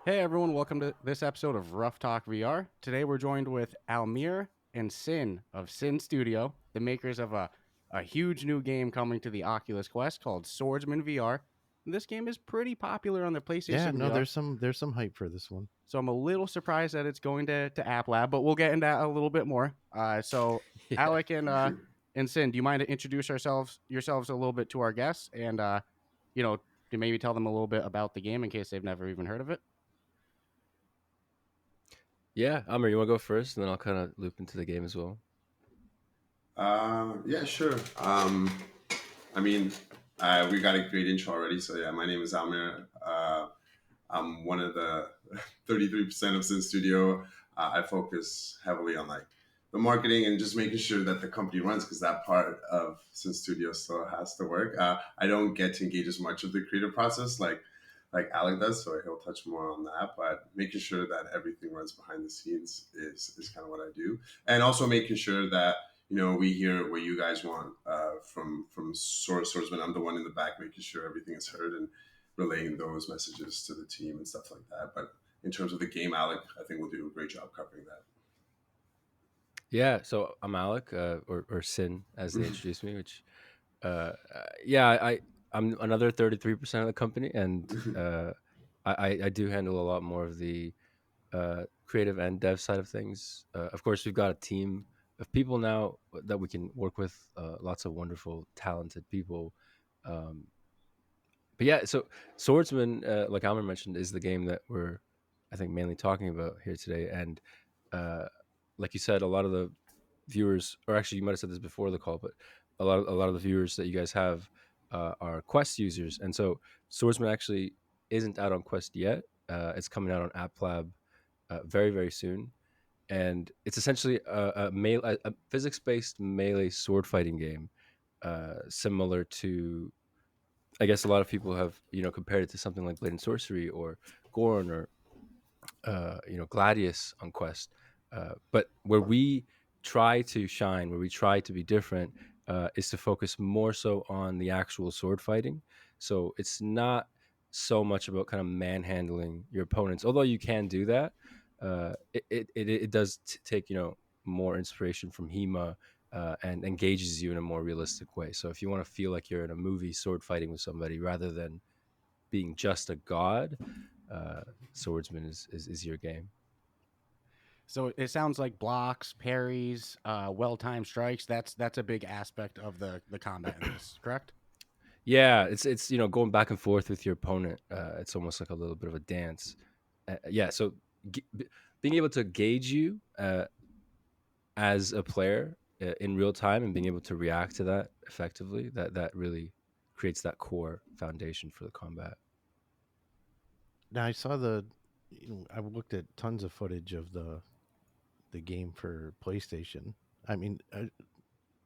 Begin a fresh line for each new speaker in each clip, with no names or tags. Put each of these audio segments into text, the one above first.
Hey everyone, welcome to this episode of Ruff Talk VR. Today we're joined with Almir and Sinn of Sinn Studio, the makers of a huge new game coming to the Oculus Quest called Swordsman VR. And this game is pretty popular on the
Yeah,
PlayStation
no,
VR,
there's some hype for this one.
so I'm a little surprised that it's going to App Lab, but we'll get into that a little bit more. So
Yeah.
Alec and Sinn, do you mind to introduce yourselves a little bit to our guests and to maybe tell them a little bit about the game in case they've never even heard of it?
Yeah, Amr, you want to go first, and then I'll kind of loop into the game as well.
Yeah, sure. I mean, we got a great intro already. So yeah, my name is Almir. I'm one of the 33% of Sinn Studio. I focus heavily on like the marketing and just making sure that the company runs because that part of Sinn Studio still has to work. I don't get to engage as much with the creative process like Alec does, so he'll touch more on that. But making sure that everything runs behind the scenes is kind of what I do, and also making sure that we hear what you guys want from Swordsman. I'm the one in the back making sure everything is heard and relaying those messages to the team and stuff like that. But in terms of the game, Alec, I think we'll do a great job covering that.
Yeah, so I'm Alec, or Sin, as they introduced me. Which, I'm another 33% of the company, and I do handle a lot more of the creative and dev side of things. Of course, we've got a team of people now that we can work with. Lots of wonderful, talented people. Um, but yeah, so Swordsman, like Almer mentioned, is the game that we're, I think, mainly talking about here today. And uh, like you said, a lot of the viewers, or actually, you might have said this before the call, but a lot of the viewers that you guys have are Quest users, and so Swordsman actually isn't out on Quest yet. It's coming out on App Lab very very soon, and it's essentially a physics-based melee sword fighting game, similar to, I guess, a lot of people have compared it to something like Blade and Sorcery or Gorn or Gladius on Quest. But where we try to shine, where we try to be different, is to focus more so on the actual sword fighting. So it's not so much about kind of manhandling your opponents, although you can do that. It does take more inspiration from HEMA, and engages you in a more realistic way. So if you want to feel like you're in a movie sword fighting with somebody rather than being just a god, uh, Swordsman is your game.
So it sounds like blocks, parries, well-timed strikes. That's a big aspect of the combat in this, correct?
Yeah, it's going back and forth with your opponent. It's almost like a little bit of a dance. Yeah, so being able to gauge you as a player in real time and being able to react to that effectively, that really creates that core foundation for the combat.
Now I've looked at tons of footage of the game for PlayStation. I mean,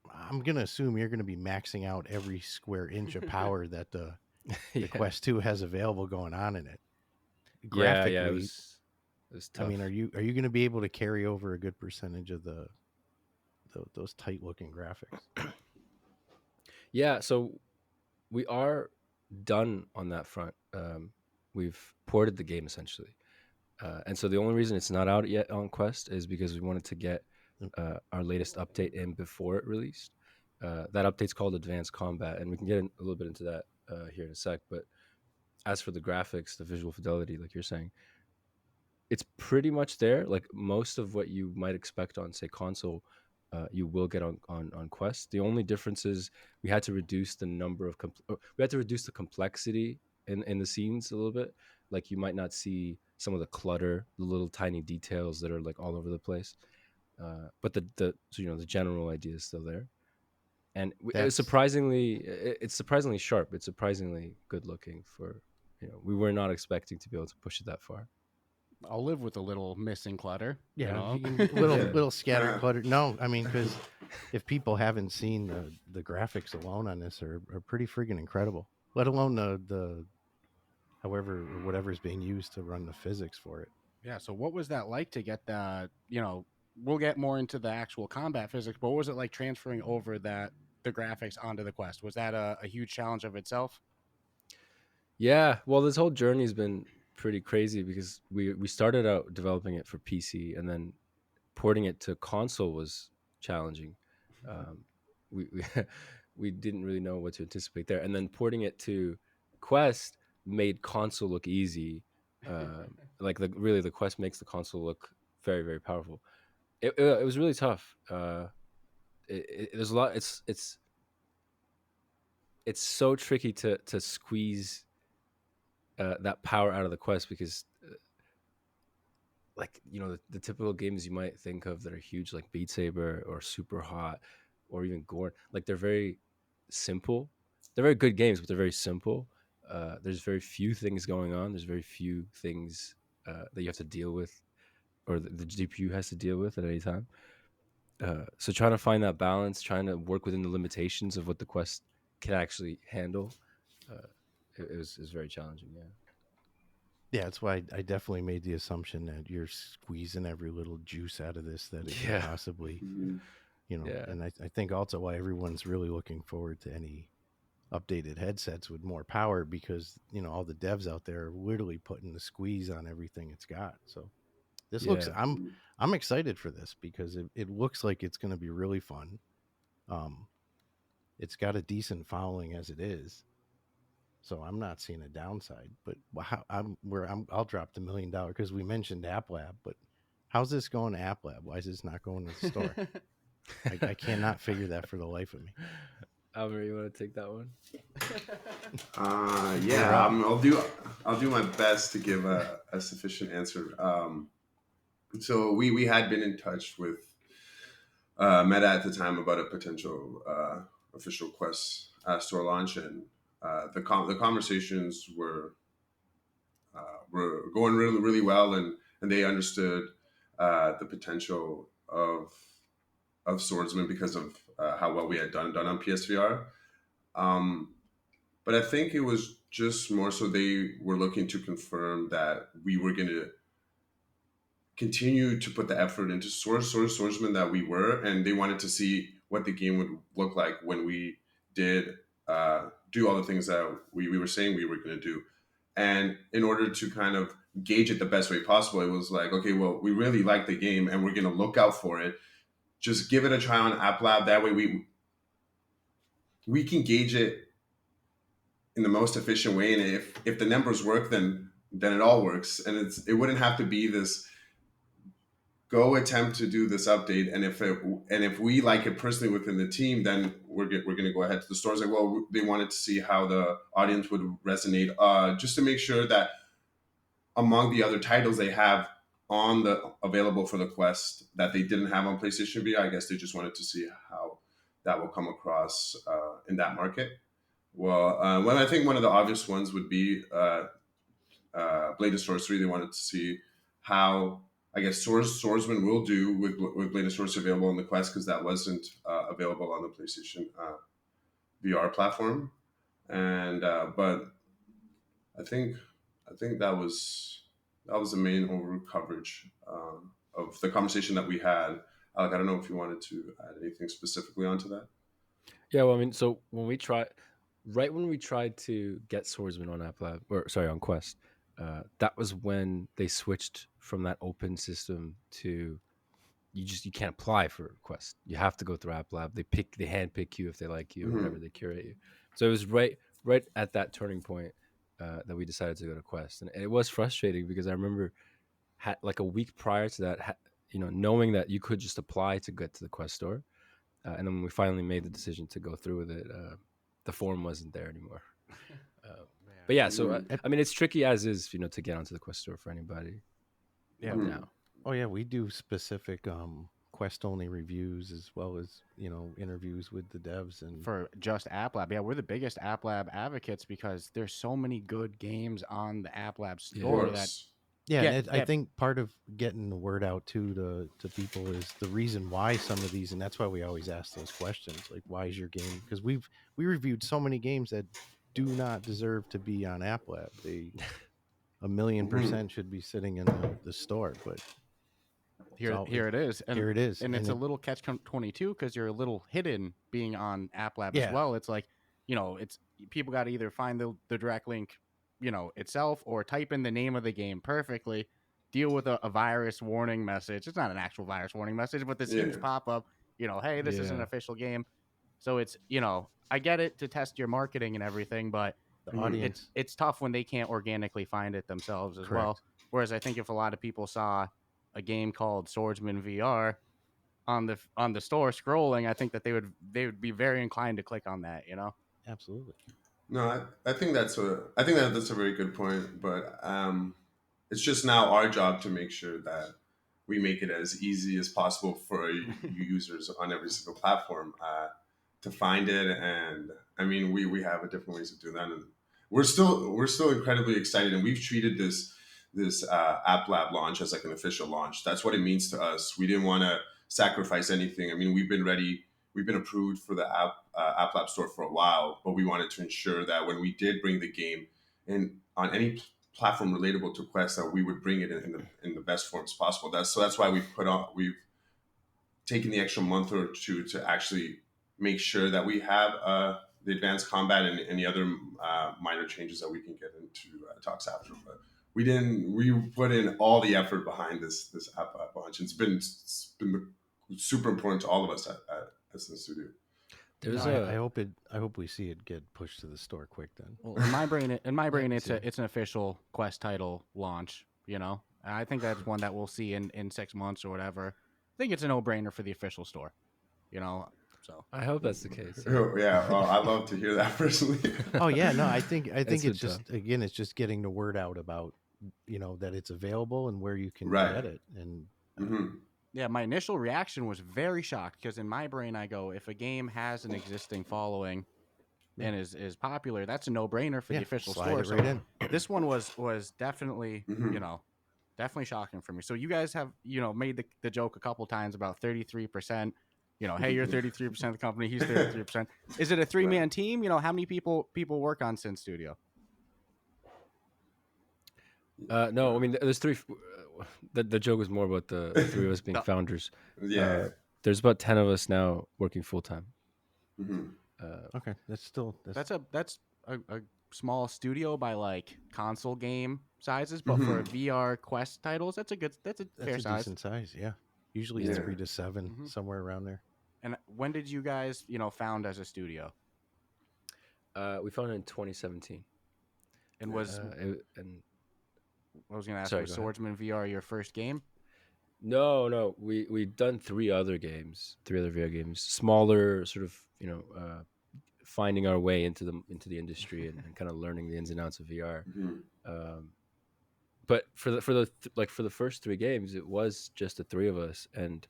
I'm gonna assume you're gonna be maxing out every square inch of power that the
Yeah,
Quest 2 has available going on in it.
yeah, it
Graphically,
was
I
tough.
mean, are you gonna be able to carry over a good percentage of those tight looking graphics?
Yeah, so we are done on that front. We've ported the game essentially, and so the only reason it's not out yet on Quest is because we wanted to get our latest update in before it released. That update's called Advanced Combat, and we can get a little bit into that here in a sec. But as for the graphics, the visual fidelity, like you're saying, it's pretty much there. Like most of what you might expect on, say, console, you will get on Quest. The only difference is we had to reduce the number of we had to reduce the complexity in the scenes a little bit. Like you might not see some of the clutter, the little tiny details that are like all over the place. But the general idea is still there, and
That's
it's surprisingly sharp. It's surprisingly good looking for we were not expecting to be able to push it that far.
I'll live with a little missing clutter, you
Yeah, if
know.
you can get little
Yeah.
little scattered clutter. No, I mean, because if people haven't seen the graphics alone on this are pretty friggin' incredible. Let alone the however or whatever is being used to run the physics for it.
Yeah. So what was that like to get that? We'll get more into the actual combat physics, but what was it like transferring over the graphics onto the Quest? Was that a huge challenge of itself?
Yeah, well, this whole journey has been pretty crazy because we started out developing it for PC, and then porting it to console was challenging. We we didn't really know what to anticipate there, and then porting it to Quest made console look easy. Like the Quest makes the console look very, very powerful. It was really tough. There's a lot. It's so tricky to squeeze that power out of the Quest because like the typical games you might think of that are huge, like Beat Saber or Super Hot or even Gorn, like they're very simple. They're very good games, but they're very simple. There's very few things going on. There's very few things that you have to deal with, or the GPU has to deal with at any time. So trying to find that balance, trying to work within the limitations of what the Quest can actually handle, it was very challenging. Yeah.
Yeah, that's why I definitely made the assumption that you're squeezing every little juice out of this that it can possibly,
Mhm.
Yeah. And I think also why everyone's really looking forward to any updated headsets with more power because, all the devs out there are literally putting the squeeze on everything it's got. So this looks,
Yeah.
I'm excited for this because it looks like it's going to be really fun. It's got a decent following as it is. So I'm not seeing a downside, but I'll drop the $1 million because we mentioned App Lab, but how's this going to App Lab? Why is this not going to the store? I cannot figure that for the life of me.
Almir, you want to take that one?
Yeah, I'll do my best to give a sufficient answer. So we had been in touch with Meta at the time about a potential official Quest store launch, and the conversations were going really really well, and they understood the potential of Swordsman because of how well we had done on PSVR. But I think it was just more so they were looking to confirm that we were going to continue to put the effort into swordsman that we were, and they wanted to see what the game would look like when we did do all the things that we were saying we were going to do. And in order to kind of gauge it the best way possible, it was like, okay, well, we really like the game and we're going to look out for it. Just give it a try on App Lab. That way we can gauge it in the most efficient way. And if the numbers work, then it all works. And it wouldn't have to be this go attempt to do this update. And if we like it personally within the team, then we're going to go ahead to the stores. Like, well, they wanted to see how the audience would resonate, just to make sure that among the other titles they have on the available for the Quest that they didn't have on PlayStation VR, I guess they just wanted to see how that will come across in that market. Well, I think one of the obvious ones would be Blade of Sorcery. They wanted to see how, I guess, Swordsman will do with Blade of Sorcery available on the Quest, because that wasn't available on the PlayStation VR platform. And but I think that was the main over coverage of the conversation that we had. Alec, I don't know if you wanted to add anything specifically onto that.
Yeah, well, I mean, so when we tried to get Swordsman on on Quest, that was when they switched from that open system to you can't apply for Quest. You have to go through App Lab. They hand pick you if they like you or whatever, they curate you. So it was right at that turning point that we decided to go to Quest, and it was frustrating because I remember like a week prior to that, knowing that you could just apply to get to the Quest store. And then when we finally made the decision to go through with it, the form wasn't there anymore. But yeah, so I mean, it's tricky as is, to get onto the Quest store for anybody.
Yeah.
Now.
Oh yeah, we do specific Quest only reviews as well as interviews with the devs and
for just App Lab. Yeah, we're the biggest App Lab advocates because there's so many good games on the App Lab store that.
Yeah, I think part of getting the word out too to people is the reason why some of these, and that's why we always ask those questions, like why is your game? Because we reviewed so many games that do not deserve to be on App Lab. They 1,000,000% should be sitting in the store, but
here it is. And
here it is,
and it's a little catch-22 because you're a little hidden being on App Lab as
Yeah.
well. It's like, it's people got to either find the direct link itself, or type in the name of the game perfectly, deal with a virus warning message. It's not an actual virus warning message, but this
Yeah.
huge pop-up, hey, this is an
Yeah.
official game. So it's, I get it to test your marketing and everything, but
The
Mhm.
audience.
it's tough when they can't organically find it themselves as well.
Correct.
Whereas I think if a lot of people saw a game called Swordsman VR on the store scrolling, I think that they would be very inclined to click on that.
Absolutely.
No, I think that's a very good point, but it's just now our job to make sure that we make it as easy as possible for you users on every single platform to find it. And I mean, we have a different ways of doing that, and we're still incredibly excited, and we've treated this App Lab launch as like an official launch. That's what it means to us. We didn't want to sacrifice anything. I mean, we've been ready. We've been approved for the App Lab store for a while, but we wanted to ensure that when we did bring the game in on any platform relatable to Quest, that we would bring it in the best forms possible. That's why we've taken the extra month or two to actually make sure that we have the advanced combat and any other minor changes that we can get into talks after. But we put in all the effort behind this app launch. It's been super important to all of us at Sinn Studio.
There's
No,
a
I hope we see it get pushed to the store quick then.
Well, in my brain,
me
it's
too.
it's an official Quest title launch. And I think that's one that we'll see in 6 months or whatever. I think it's a no-brainer for the official store. So
I hope that's the case.
Yeah, well, I'd love to hear that personally.
Oh yeah, no, I think
It's
it's
been
just again, it's just getting the word out about that it's available and where you can
Right.
get it. And
hmm
yeah, my initial reaction was very shocked because in my brain I go, if a game has an existing following and is popular, that's a no-brainer for the official
slide
store.
it right in.
This one was definitely
Mhm.
definitely shocking for me. So you guys have made the joke a couple times about 33%. Hey, you're 33% of the company. He's 33%. Is it a 3-man team? How many people work on Sinn Studio?
No, I mean there's three. The joke was more about the three of us being
No.
founders.
Yeah.
There's about 10 of us now working full time.
hmm
Okay, that's
That's a small studio by like console game sizes, but for VR Quest titles, that's a fair size.
decent size. Yeah, usually
Yeah.
3 to 7,
Mhm.
somewhere around there.
And when did you guys found as a studio?
We founded in 2017.
And was
And
I was gonna ask,
sorry,
was
go ahead.
Swordsman VR your first game?
No, we've done three other VR games, smaller, sort of finding our way into the industry and kind of learning the ins and outs of VR. But for the first three games, it was just the three of us, and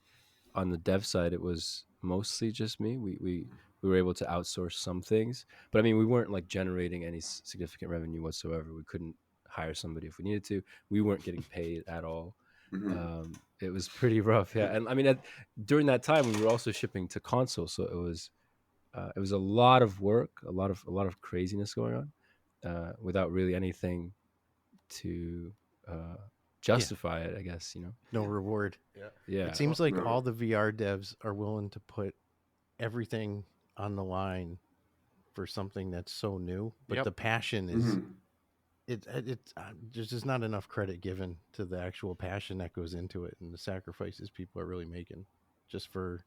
on the dev side, it was mostly just me. We were able to outsource some things, but I mean, we weren't like generating any significant revenue whatsoever. We couldn't hire somebody if we needed to. We weren't getting paid at all. It was pretty rough, yeah. And I mean, during that time, we were also shipping to console, so it was a lot of work, a lot of craziness going on, without really anything to justify it, I guess.
No reward.
Yeah.
It seems like
no.
all the VR devs are willing to put everything on the line for something that's so new, but
Yep.
the passion is there's just not enough credit given to the actual passion that goes into it and the sacrifices people are really making just for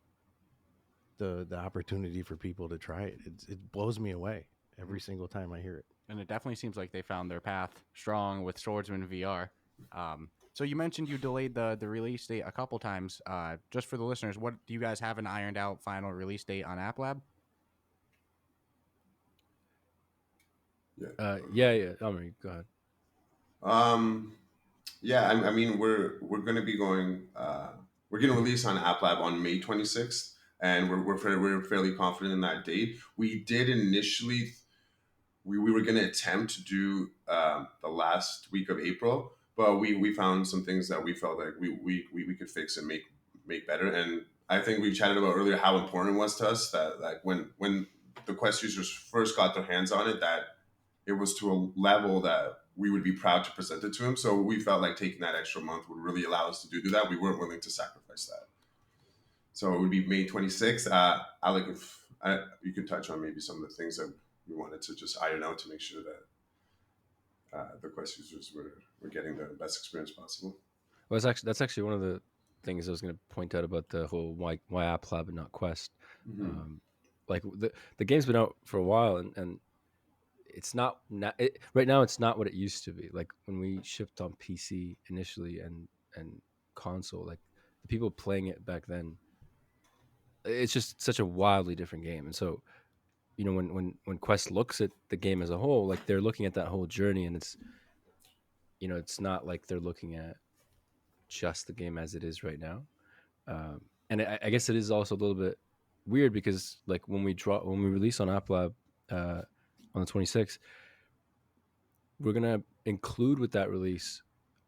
the opportunity for people to try it. It blows me away every single time I hear it.
And it definitely seems like they found their path strong with Swordsman VR. So you mentioned you delayed the release date a couple times. Just for the listeners, what do you guys have an ironed out final release date on App Lab?
Yeah. Almir, go ahead.
Yeah, I mean, we're going to be going. We're going to release on App Lab on May 26th, and we're fairly confident in that date. We did initially. We were going to attempt to do the last week of April, but we found some things that we felt like we could fix and make better. And I think we chatted about earlier how important it was to us that like when the Quest users first got their hands on it, that it was to a level that we would be proud to present it to them. So we felt like taking that extra month would really allow us to do that. We weren't willing to sacrifice that. So it would be May 26th. Alec, if you could touch on maybe some of the things that we wanted to just iron out to make sure the Quest users were getting the best experience possible.
Well, that's actually one of the things I was going to point out about the whole why App Lab and not Quest. Like the game's been out for a while, and it's not right now. It's not what it used to be. Like when we shipped on PC initially and console, like the people playing it back then, it's just such a wildly different game. And so, when Quest looks at the game as a whole, like they're looking at that whole journey, and it's not like they're looking at just the game as it is right now. And I guess it is also a little bit weird because like when we release on App Lab on the 26th, we're gonna include with that release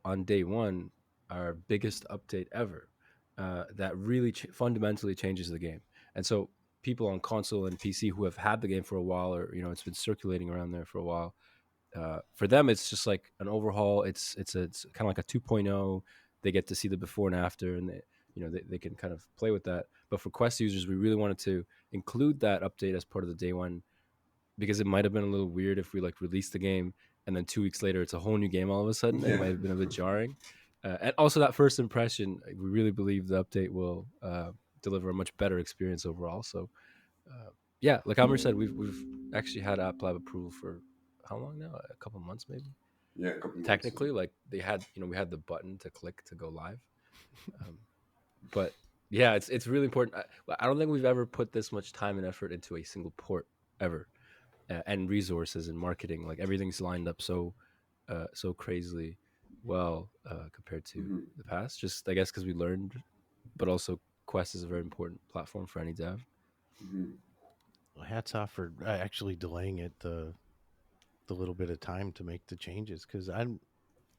on day one our biggest update ever that really fundamentally changes the game. And so people on console and PC who have had the game for a while, or it's been circulating around there for a while, for them it's just like an overhaul. It's kind of like a 2.0. They get to see the before and after, and they can kind of play with that. But for Quest users, we really wanted to include that update as part of the day one, because it might have been a little weird if we like released the game and then 2 weeks later it's a whole new game all of a sudden. It might have been a bit jarring. And also that first impression, we really believe the update will deliver a much better experience overall. So yeah, like Almir said, we've actually had App Lab approval for how long now? A couple months maybe.
Yeah, a couple months.
Technically, like they had, we had the button to click to go live. But yeah, it's really important. I don't think we've ever put this much time and effort into a single port ever, and resources and marketing. Like everything's lined up so crazily well compared to the past. Just I guess because we learned, but also Quest is a very important platform for any dev.
Well, hats off for actually delaying it the little bit of time to make the changes, because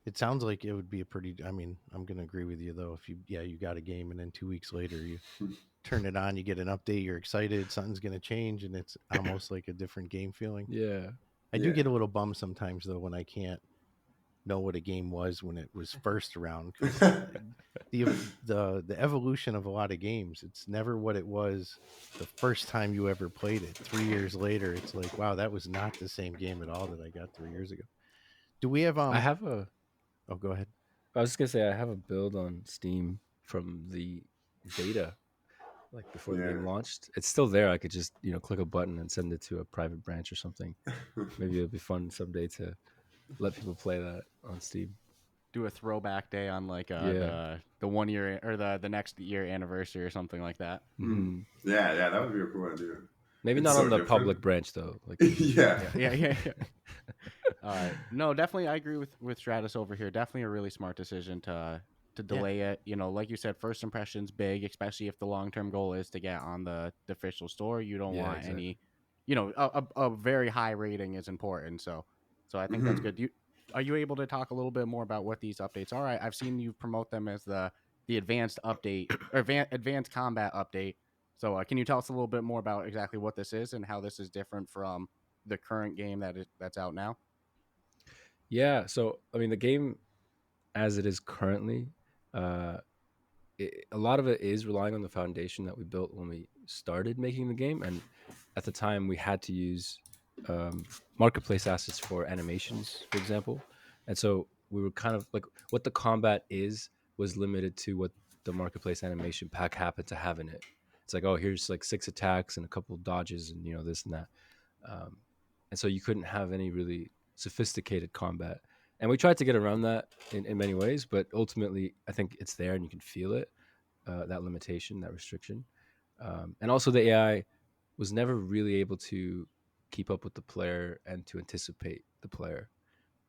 it sounds like it would be a pretty, I mean, I'm going to agree with you though. If you got a game and then 2 weeks later you turn it on, you get an update, you're excited, something's going to change, and it's almost like a different game feeling.
Yeah.
I do get a little bummed sometimes though when I can't know what a game was when it was first around. The evolution of a lot of games, it's never what it was the first time you ever played it. 3 years later, it's like, wow, that was not the same game at all that I got 3 years ago. Do we have
I have a
oh, go ahead.
I was just gonna say I have a build on Steam from the beta, like before the game launched. It's still there. I could just click a button and send it to a private branch or something. Maybe it'll be fun someday to let people play that on Steam.
Do a throwback day on like the 1 year or the next year anniversary or something like that.
Mm-hmm.
Yeah, that would be a cool idea.
Maybe
It's
not
so
on the
different.
public branch though. Like
Yeah.
All right. No, definitely I agree with Stratus over here. Definitely a really smart decision to delay it. Like you said, first impression's big, especially if the long-term goal is to get on the official store. You don't want
exactly.
any, a very high rating is important. So I think that's good. Are you able to talk a little bit more about what these updates are? I've seen you promote them as the advanced update or advanced combat update. So can you tell us a little bit more about exactly what this is and how this is different from the current game that's out now?
Yeah, so I mean the game as it is currently, a lot of it is relying on the foundation that we built when we started making the game, and at the time we had to use marketplace assets for animations, for example, and so we were kind of like what the combat was limited to what the marketplace animation pack happened to have in it. It's like, oh, here's like 6 attacks and a couple of dodges and this and that, and so you couldn't have any really sophisticated combat. And we tried to get around that in many ways, but ultimately I think it's there and you can feel it, that limitation, that restriction. And also the AI was never really able to keep up with the player and to anticipate the player.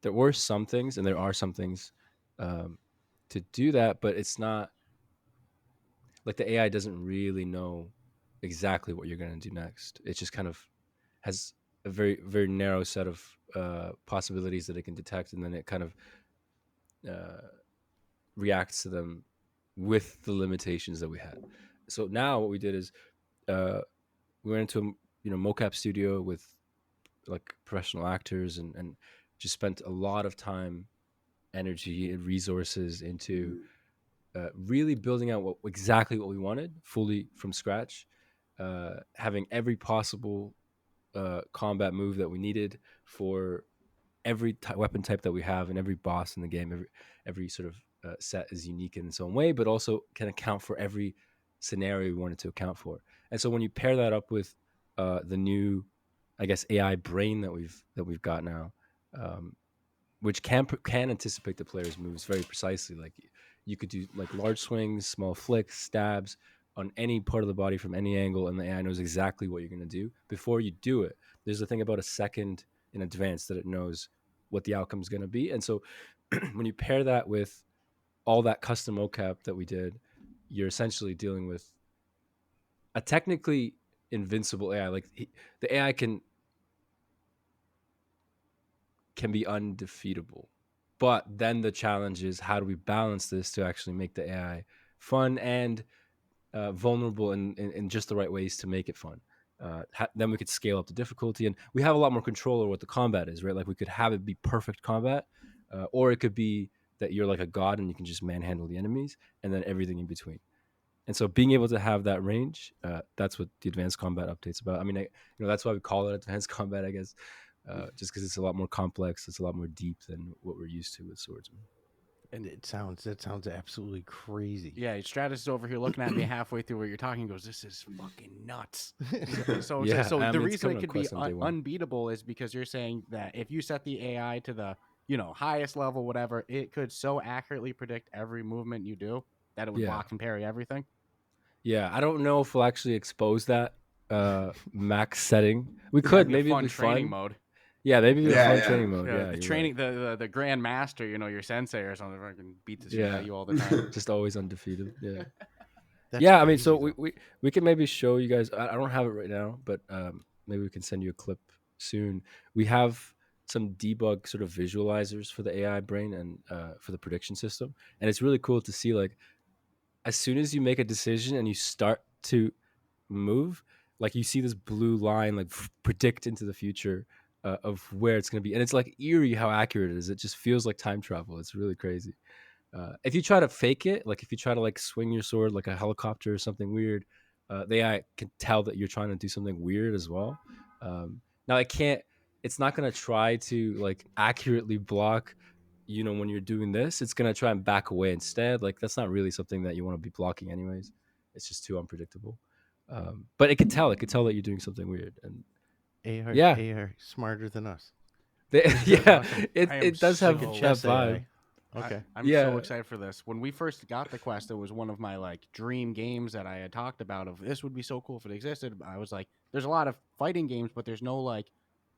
There were some things, and there are some things to do that, but it's not like the AI doesn't really know exactly what you're going to do next. It just kind of has a very, very narrow set of possibilities that it can detect, and then it kind of reacts to them with the limitations that we had. So now what we did is we went into a mocap studio with like professional actors and just spent a lot of time, energy, and resources into really building out exactly what we wanted, fully from scratch, having every possible combat move that we needed for every weapon type that we have and every boss in the game, every sort of set is unique in its own way, but also can account for every scenario we wanted to account for. And so when you pair that up with the new, I guess, AI brain that we've got now, which can anticipate the player's moves very precisely. Like you could do like large swings, small flicks, stabs on any part of the body from any angle, and the AI knows exactly what you're going to do before you do it. There's a thing about a second in advance that it knows what the outcome is going to be. And so when you pair that with all that custom mocap that we did, you're essentially dealing with a technically invincible AI. Like the AI can be undefeatable, but then the challenge is, how do we balance this to actually make the AI fun and vulnerable in just the right ways to make it fun. Then we could scale up the difficulty, and we have a lot more control over what the combat is, right? Like we could have it be perfect combat, or it could be that you're like a god and you can just manhandle the enemies, and then everything in between. And so being able to have that range, that's what the advanced combat update's about. I mean, that's why we call it advanced combat, I guess, just because it's a lot more complex, it's a lot more deep than what we're used to with Swordsman.
And that sounds absolutely crazy.
Yeah, Stratus is over here looking at me halfway through what you're talking and goes, "This is fucking nuts." So
Yeah,
so
I
the
mean, it's
reason
coming
it
on
could be
Quest on day one.
unbeatable is because you're saying that if you set the AI to the highest level, whatever, it could so accurately predict every movement you do that it would
Yeah.
block and parry everything.
Yeah, I don't know if we'll actually expose that max setting. We
That'd
could
be a
maybe
fun
it'd be
training
fun.
mode.
Yeah, maybe a
Yeah,
fun
yeah.
training mode.
Yeah,
Yeah,
the
you're
training, the Grand Master, your sensei or something, fucking beat the shit out
Yeah.
of you all the time.
just always undefeated. Yeah.
That's
Yeah, I mean, so
crazy, though.
we can maybe show you guys. I don't have it right now, but maybe we can send you a clip soon. We have some debug sort of visualizers for the AI brain and for the prediction system, and it's really cool to see, like, as soon as you make a decision and you start to move, like you see this blue line like predict into the future of where it's going to be, and it's like eerie how accurate it is. It just feels like time travel. It's really crazy. If you try to fake it, like if you try to like swing your sword like a helicopter or something weird, the AI can tell that you're trying to do something weird as well. Now it can't. It's not going to try to like accurately block. When you're doing this, it's going to try and back away instead. Like that's not really something that you want to be blocking, anyways. It's just too unpredictable. But it could tell. It could tell that you're doing something weird, and yeah,
AI smarter than us.
yeah,
awesome.
it does have
so
that
chess
vibe.
AI. Okay.
I'm
Yeah.
so excited for this. When we first got the Quest, it was one of my like dream games that I had talked about. Of this would be so cool if it existed. I was like, there's a lot of fighting games, but there's no like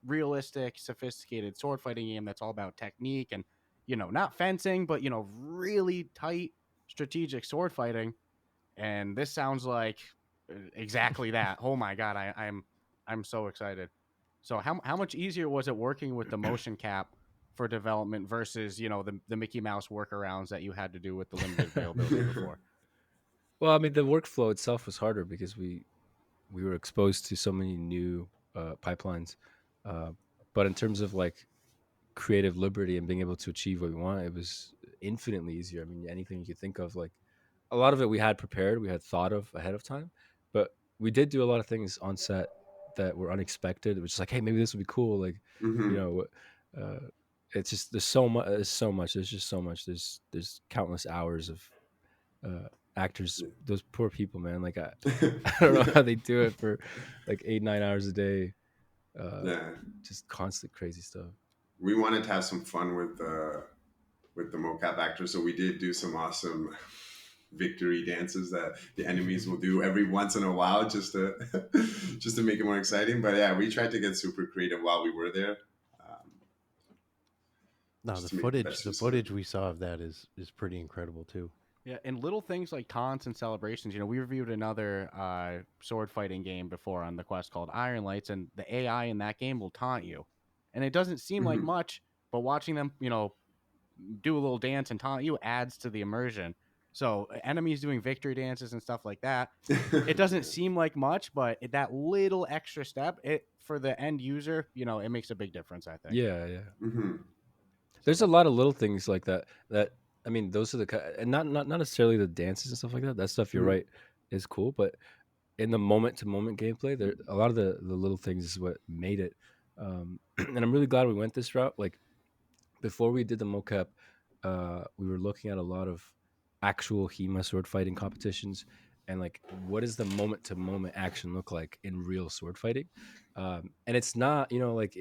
realistic, sophisticated sword fighting game that's all about technique and not fencing, but really tight strategic sword fighting. And this sounds like exactly that. Oh my god, I'm so excited. So how much easier was it working with the motion cap for development versus the Mickey Mouse workarounds that you had to do with the limited availability before?
Well, I mean, the workflow itself was harder because we were exposed to so many new pipelines. But in terms of like creative liberty and being able to achieve what we want, it was infinitely easier. I mean, anything you could think of, like a lot of it we had prepared, we had thought of ahead of time, but we did do a lot of things on set that were unexpected. It was just like, hey, maybe this would be cool. Like,
Mhm.
uh, it's just there's so much. There's so much. There's just so much. There's countless hours of actors. Those poor people, man. Like I don't know how they do it for like 8-9 hours a day.
Yeah.
Just constant crazy stuff.
We wanted to have some fun with the mocap actors, so we did do some awesome victory dances that the enemies will do every once in a while, just to just to make it more exciting. But yeah, we tried to get super creative while we were there.
No,
Just
the
to make the best
footage
use of it.
we saw of that is pretty incredible too.
Yeah, and little things like taunts and celebrations. We reviewed another sword fighting game before on the Quest called Iron Lights, and the AI in that game will taunt you, and it doesn't seem like
Mhm.
much, but watching them, do a little dance and taunt you adds to the immersion. So enemies doing victory dances and stuff like that, it doesn't seem like much, but that little extra step, it for the end user, it makes a big difference, I think.
Yeah.
Mhm.
There's a lot of little things like that. I mean, those are and not necessarily the dances and stuff like that. That stuff, you're
Mhm.
right, is cool. But in the moment to moment gameplay, a lot of the little things is what made it. And I'm really glad we went this route. Like before we did the mocap, we were looking at a lot of actual HEMA sword fighting competitions, and like, what does the moment to moment action look like in real sword fighting? And it's not, like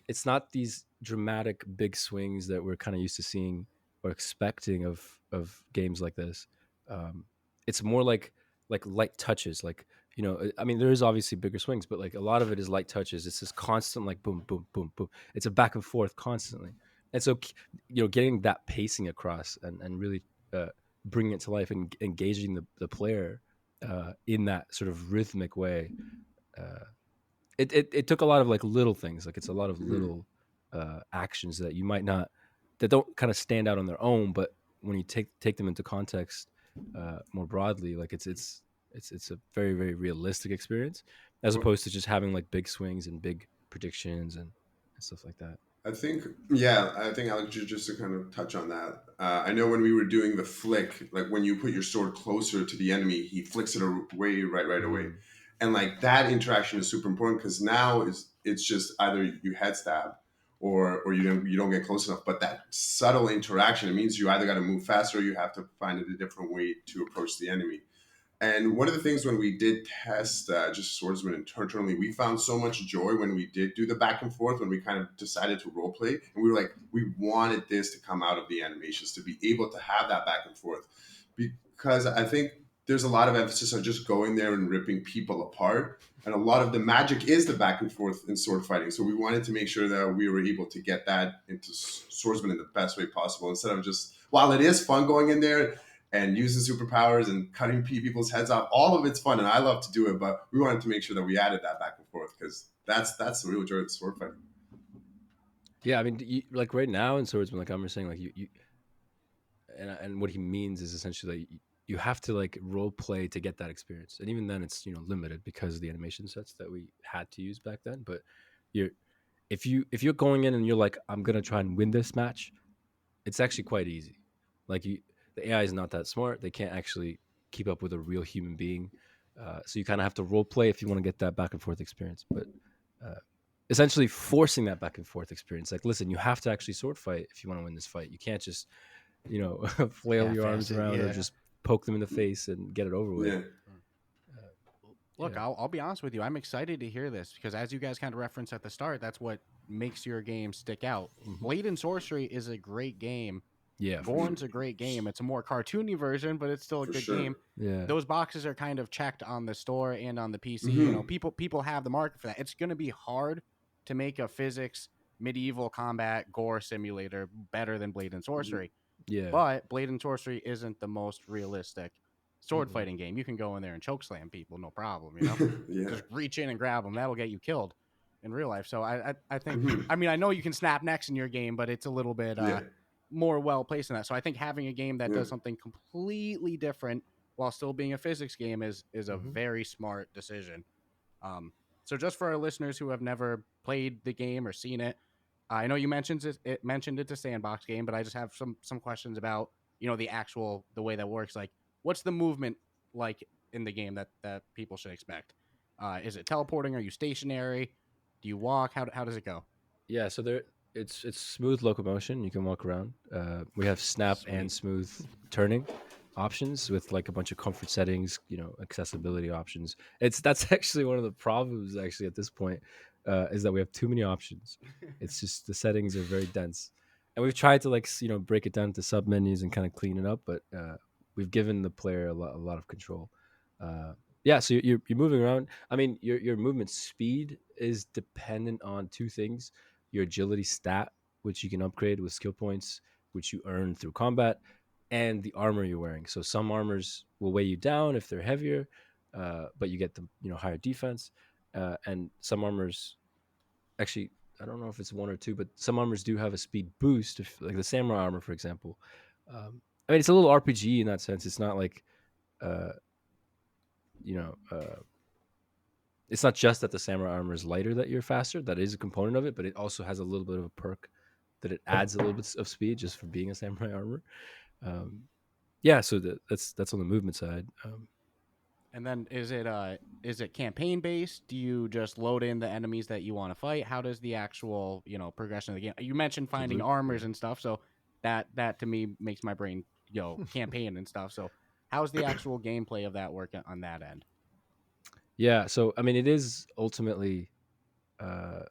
it's not these dramatic big swings that we're kind of used to seeing or expecting of games like this. Um, it's more like light touches, like, I mean, there is obviously bigger swings, but like a lot of it is light touches. It's this constant like boom, boom, boom, boom. It's a back and forth constantly, and so getting that pacing across and really bringing it to life and engaging the player in that sort of rhythmic way. Uh, it took a lot of like little things, like it's a lot of little actions that you might not, that don't kind of stand out on their own, but when you take them into context more broadly, like it's a very, very realistic experience, as
Well,
opposed to just having like big swings and big predictions and stuff like that.
I think, yeah, I think Alex, just to kind of touch on that. I know when we were doing the flick, like when you put your sword closer to the enemy, he flicks it away right away, and like that interaction is super important because now it's just either you head stab or you don't get close enough. But that subtle interaction, it means you either got to move faster or you have to find a different way to approach the enemy. And one of the things when we did test just Swordsman internally, we found so much joy when we did do the back and forth, when we kind of decided to role play. And we were like, we wanted this to come out of the animations, to be able to have that back and forth. Because I think there's a lot of emphasis on just going there and ripping people apart. And a lot of the magic is the back and forth in sword fighting. So we wanted to make sure that we were able to get that into Swordsman in the best way possible, instead of just, while it is fun going in there and using superpowers and cutting people's heads off, all of it's fun, and I love to do it. But we wanted to make sure that we added that back and forth because that's the real joy of the sword fighting.
Yeah, I mean, like right now in Swordsman, like I'm saying, like you and what he means is essentially like you have to like role play to get that experience, and even then it's limited because of the animation sets that we had to use back then. But you're if you're going in and you're like, I'm gonna try and win this match, it's actually quite easy. Like the AI is not that smart; they can't actually keep up with a real human being. So you kind of have to role play if you want to get that back and forth experience. But essentially forcing that back and forth experience, like, listen, you have to actually sword fight if you want to win this fight. You can't just flail your arms around or just poke them in the face and get it over with.
Yeah.
Look, I'll be honest with you. I'm excited to hear this because, as you guys kind of referenced at the start, that's what makes your game stick out. Blade and Sorcery is a great game.
Yeah,
Born's a great game. It's a more cartoony version, but it's still a good game.
Yeah,
those boxes are kind of checked on the store and on the PC. People have the market for that. It's going to be hard to make a physics medieval combat gore simulator better than Blade and Sorcery.
Yeah,
but Blade and Sorcery isn't the most realistic sword fighting game. You can go in there and choke slam people, no problem. Just reach in and grab them. That'll get you killed in real life. So I think I mean, I know you can snap necks in your game, but it's a little bit more well placed in that. So I think having a game that does something completely different while still being a physics game is a very smart decision. So just for our listeners who have never played the game or seen it, I know you mentioned it's a sandbox game, but I just have some questions about the way that works. Like, what's the movement like in the game that people should expect? Is it teleporting? Are you stationary? Do you walk? How does it go?
Yeah, so it's smooth locomotion. You can walk around. We have snap and smooth turning options with like a bunch of comfort settings, accessibility options. That's actually one of the problems actually at this point, is that we have too many options. It's just the settings are very dense, and we've tried to like break it down to sub menus and kind of clean it up, but we've given the player a lot of control. Yeah, so you're moving around. I mean, your movement speed is dependent on two things: your agility stat, which you can upgrade with skill points, which you earn through combat, and the armor you're wearing. So some armors will weigh you down if they're heavier, but you get the higher defense, and some armors, actually, I don't know if it's one or two, but some armors do have a speed boost, if, like the samurai armor, for example. I mean, it's a little RPG in that sense. It's not like, uh, you know, it's not just that the samurai armor is lighter that you're faster. That is a component of it, but it also has a little bit of a perk that it adds a little bit of speed just for being a samurai armor. Yeah, so that's on the movement side.
And then is it campaign based? Do you just load in the enemies that you want to fight? How does the actual, progression of the game? You mentioned finding
loot,
armors and stuff, so that to me makes my brain campaign and stuff. So how's the actual gameplay of that work on that end?
Yeah, so I mean, it is ultimately a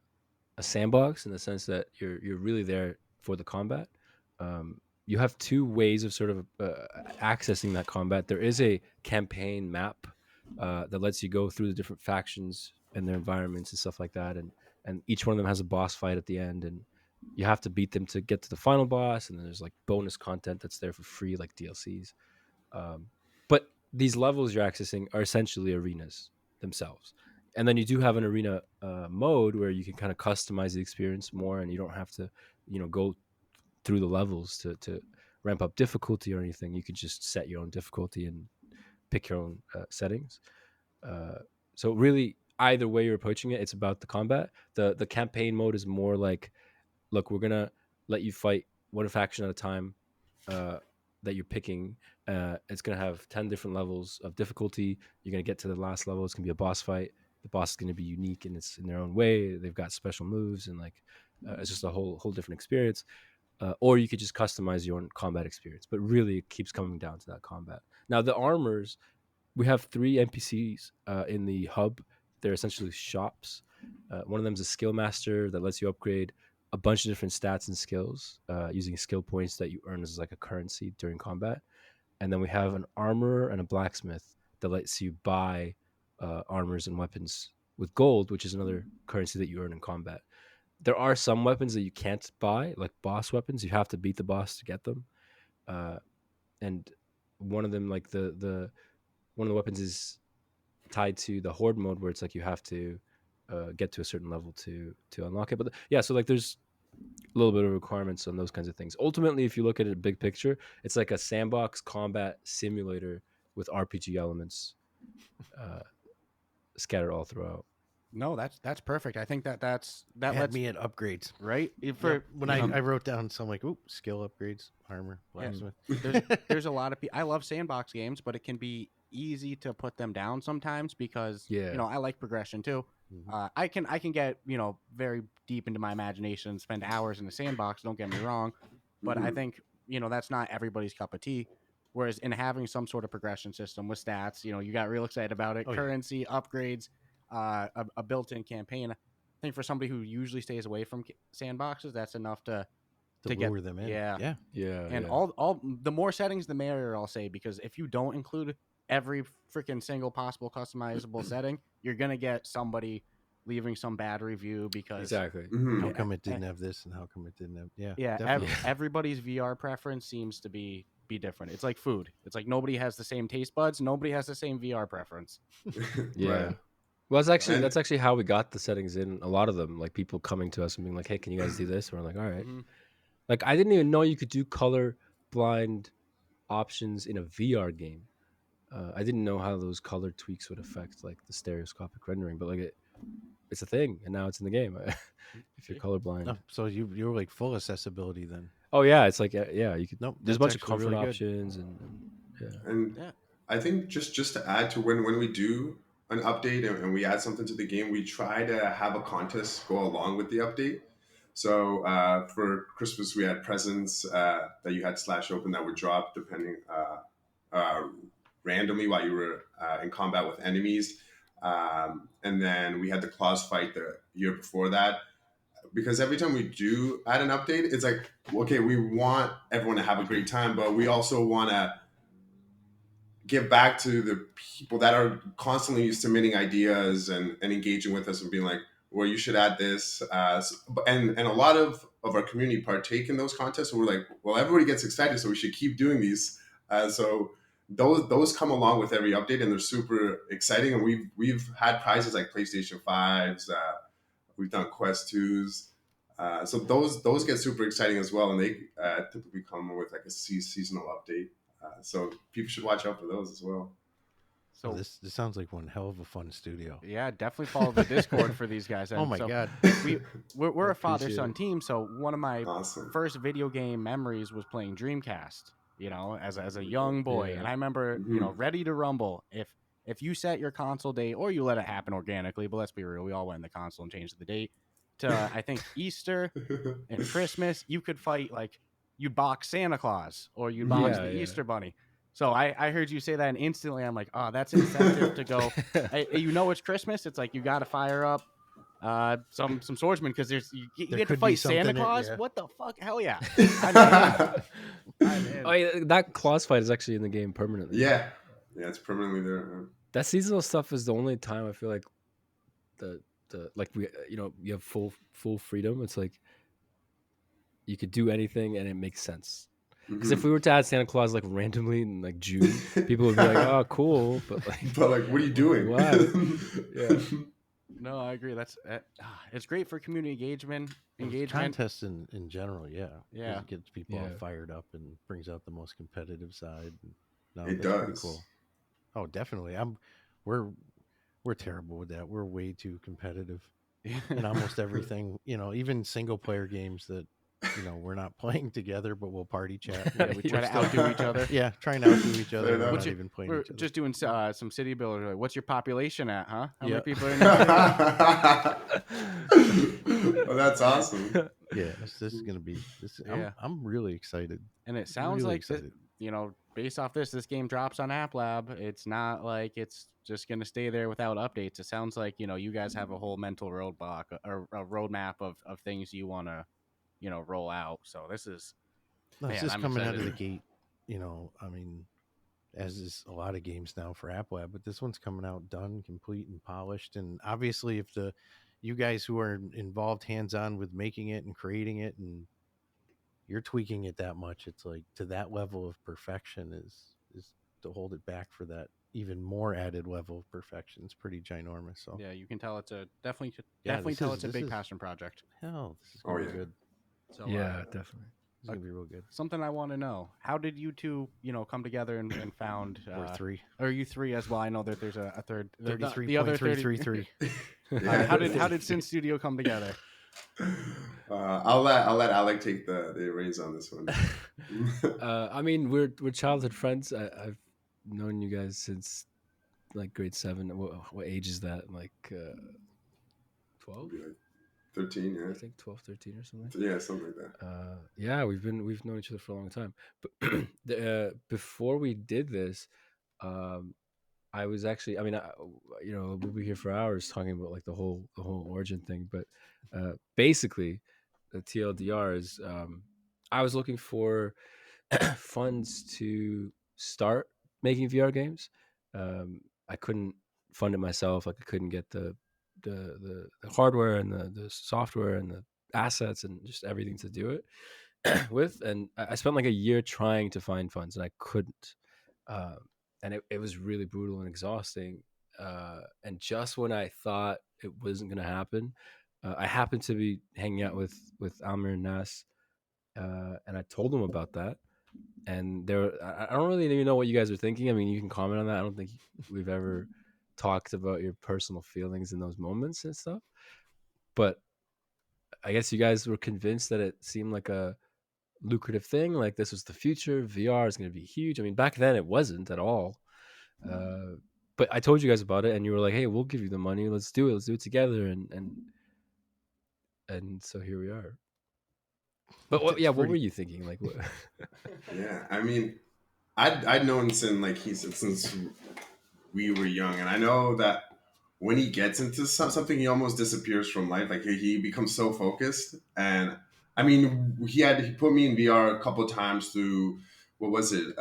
sandbox in the sense that you're really there for the combat. You have two ways of sort of accessing that combat. There is a campaign map that lets you go through the different factions and their environments and stuff like that, and each one of them has a boss fight at the end, and you have to beat them to get to the final boss. And then there's like bonus content that's there for free, like DLCs. But these levels you're accessing are essentially arenas themselves. And then you do have an arena mode where you can kind of customize the experience more, and you don't have to, go through the levels to ramp up difficulty or anything. You could just set your own difficulty and pick your own settings. So really, either way you're approaching it, it's about the combat. The campaign mode is more like, look, we're gonna let you fight one faction at a time that you're picking. It's gonna have 10 different levels of difficulty. You're gonna get to the last level. It's gonna be a boss fight. The boss is gonna be unique and it's in their own way. They've got special moves and it's just a whole different experience. Or you could just customize your own combat experience. But really, it keeps coming down to that combat. Now, the armors, we have 3 NPCs in the hub. They're essentially shops. One of them is a skill master that lets you upgrade a bunch of different stats and skills using skill points that you earn as like a currency during combat. And then we have an armorer and a blacksmith that lets you buy armors and weapons with gold, which is another currency that you earn in combat. There are some weapons that you can't buy, like boss weapons. You have to beat the boss to get them. And one of them, like the one of the weapons is tied to the horde mode, where it's like you have to get to a certain level to unlock it. But so like there's a little bit of requirements on those kinds of things. Ultimately, if you look at it big picture, it's like a sandbox combat simulator with RPG elements scattered all throughout.
No, that's perfect. I think that
Had
lets
me at upgrades.
right
When I wrote down some like, ooh, skill upgrades, armor, blacksmith.
there's a lot of people. I love sandbox games, but it can be easy to put them down sometimes because I like progression too.
Mhm.
I can get very deep into my imagination and spend hours in the sandbox. Don't get me wrong, but I think that's not everybody's cup of tea. Whereas in having some sort of progression system with stats, you got real excited about it.
Oh, yeah.
Currency upgrades, a built-in campaign. I think for somebody who usually stays away from sandboxes, that's enough to
lure
get
them in.
Yeah.
Yeah.
And all the more settings, the merrier, I'll say, because if you don't include every freaking single possible customizable setting, you're gonna get somebody leaving some bad review because
Exactly.
How come it didn't have this, and how come it didn't have?
yeah,
definitely.
everybody's VR preference seems to be different. It's like food. It's like nobody has the same taste buds. Nobody has the same VR preference.
Yeah.
Right.
Well, that's
And
actually how we got the settings in. A lot of them, like people coming to us and being like, "Hey, can you guys do this?" And we're like, "All right."
Mhm.
Like I didn't even know you could do color blind options in a VR game. I didn't know how those color tweaks would affect like the stereoscopic rendering, but like it's a thing, and now it's in the game. If you're colorblind.
Oh, so you're like full accessibility then.
Oh yeah, it's like you could.
Nope,
There's a
that's
bunch of
actually
comfort
really good.
options and yeah.
And
Yeah.
I think just to add to when we do an update and we add something to the game, we try to have a contest go along with the update. So for Christmas, we had presents that you had slash open that would drop depending randomly while you were in combat with enemies. And then we had the claws fight the year before that. Because every time we do add an update, it's like, okay, we want everyone to have a great time, but we also want to give back to the people that are constantly submitting ideas and engaging with us and being like, well, you should add this. And a lot of our community partake in those contests. So we're like, well, everybody gets excited, so we should keep doing these. So those come along with every update, and they're super exciting. And we've had prizes like PlayStation 5s. We've done Quest 2s. So those get super exciting as well, and they typically come with like a seasonal update. So people should watch out for those as well.
So
this sounds like one hell of a fun studio.
yeah, definitely follow the Discord for these guys.
Oh my god,
we're a
Appreciate
father-son
it.
team. So one of my
Awesome.
first video game memories was playing Dreamcast. As a young boy,
Yeah.
and I remember
Mhm.
Ready to Rumble. If if you set your console date or you let it happen organically, but let's be real, we all went in the console and changed the date to I think Easter and Christmas, you could fight like you box Santa Claus or you box the Easter Bunny. So I heard you say that, and instantly I'm like, oh, that's incentive to go. You know it's Christmas. It's like you got to fire up some swordsmen because you get to fight Santa Claus. What the fuck? Hell yeah! I'm in.
Oh yeah, that Claus fight is actually in the game permanently.
Yeah, it's permanently there.
That seasonal stuff is the only time I feel like the like we you have full freedom. It's like you could do anything and it makes sense. Because if we were to add Santa Claus like randomly in like June, people would be like, "Oh, cool," but like,
what are you doing?
Why? Yeah.
No, I agree. That's it's great for community engagement.
Contests in general, yeah. It gets people all
Yeah.
fired up and brings out the most competitive side. No,
It
that's pretty
does.
cool. Oh, definitely. We're terrible with that. We're way too competitive in almost everything. Even single player games that we're not playing together, but we'll party chat.
Yeah, we try to outdo each other.
Yeah, trying to outdo each other.
Fair
We're
enough.
not even playing
We're
each other.
just doing some city builders. Like, what's your population at, huh? How many
Yeah.
people are in there?
Well, that's awesome.
Yeah, this is gonna be.
Yeah.
I'm really excited.
And it sounds
Really
like this,
excited.
based off this game drops on App Lab. It's not like it's just gonna stay there without updates. It sounds like you guys have a whole mental roadblock or a roadmap of things you want to roll out. So this is
No, it's
man,
just
I'm
coming out of
excited.
the gate. I mean, as is a lot of games now for App Lab, but this one's coming out done, complete, and polished. And obviously, if you guys who are involved hands on with making it and creating it, and you're tweaking it that much, it's like to that level of perfection is to hold it back for that even more added level of perfection. It's pretty ginormous. So
Yeah, you can tell it's a definitely
this
tell
is-
it's a
this
big
is-
passion project.
hell, this is
Oh,
gonna be
yeah.
good.
So
Yeah, definitely.
This is gonna be real good.
something I want to know: how did you two come together and found
We're three.
or you three as well? I know that there's a third,
The other
33.
33.
How did Sinn Studio come together?
I'll let Alec take the reins on this one.
I mean, we're childhood friends. I've known you guys since like grade 7. What age is that? Like 12?
Maybe like 13,
I
yeah.
think 12, 13 or something.
Yeah, something like that.
Yeah, we've known each other for a long time. But before we did this, I was actually, I mean, we'll be here for hours talking about like the whole origin thing. But basically, the TLDR is I was looking for funds to start making VR games. I couldn't fund it myself. Like I couldn't get the hardware and the software and the assets and just everything to do it with. And I spent like a year trying to find funds and I couldn't. And it was really brutal and exhausting. And just when I thought it wasn't going to happen, I happened to be hanging out with Almir and Nas, and I told them about that. And I don't really even know what you guys are thinking. I mean, you can comment on that. I don't think we've ever talked about your personal feelings in those moments and stuff. But I guess you guys were convinced that it seemed like a lucrative thing. Like this was the future. VR is going to be huge. I mean, back then it wasn't at all. But I told you guys about it, and you were like, "Hey, we'll give you the money. Let's do it. Let's do it together." And so here we are. But what were you thinking? Like, what?
Yeah, I mean, I'd known Sinn like he said since we were young, and I know that when he gets into something, he almost disappears from life. Like he becomes so focused, and I mean, he put me in VR a couple of times through what was it,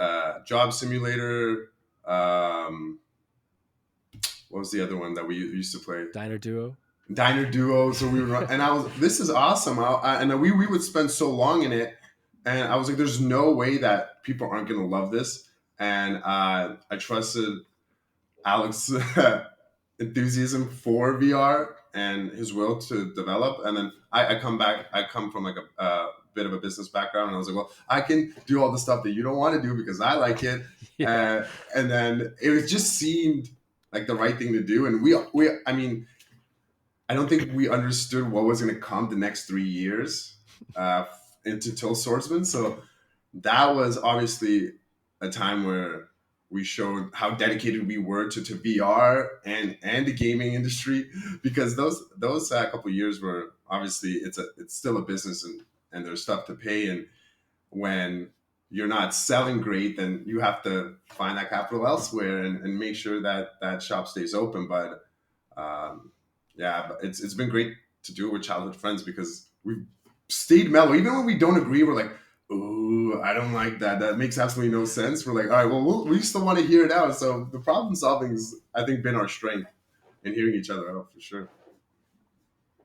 Job Simulator. What was the other one that we used to play?
Diner Duo.
So we would run, and I was, this is awesome. And we would spend so long in it, and I was like, there's no way that people aren't gonna love this. And I trusted Alex's enthusiasm for VR and his will to develop. And then I come from like a bit of a business background, and I was like, well, I can do all the stuff that you don't want to do because I like it.
Yeah.
And then it just seemed like the right thing to do. And I mean, I don't think we understood what was going to come the next 3 years into Till Swordsman. So that was obviously a time where we showed how dedicated we were to VR and the gaming industry, because those couple of years were obviously it's still a business, and there's stuff to pay, and when you're not selling great, then you have to find that capital elsewhere and make sure that shop stays open. But yeah, but it's been great to do it with childhood friends, because we've stayed mellow. Even when we don't agree, we're like, ooh, I don't like that. That makes absolutely no sense. We're like, all right, well, we still want to hear it out. So the problem solving has, I think, been our strength in hearing each other out, for sure.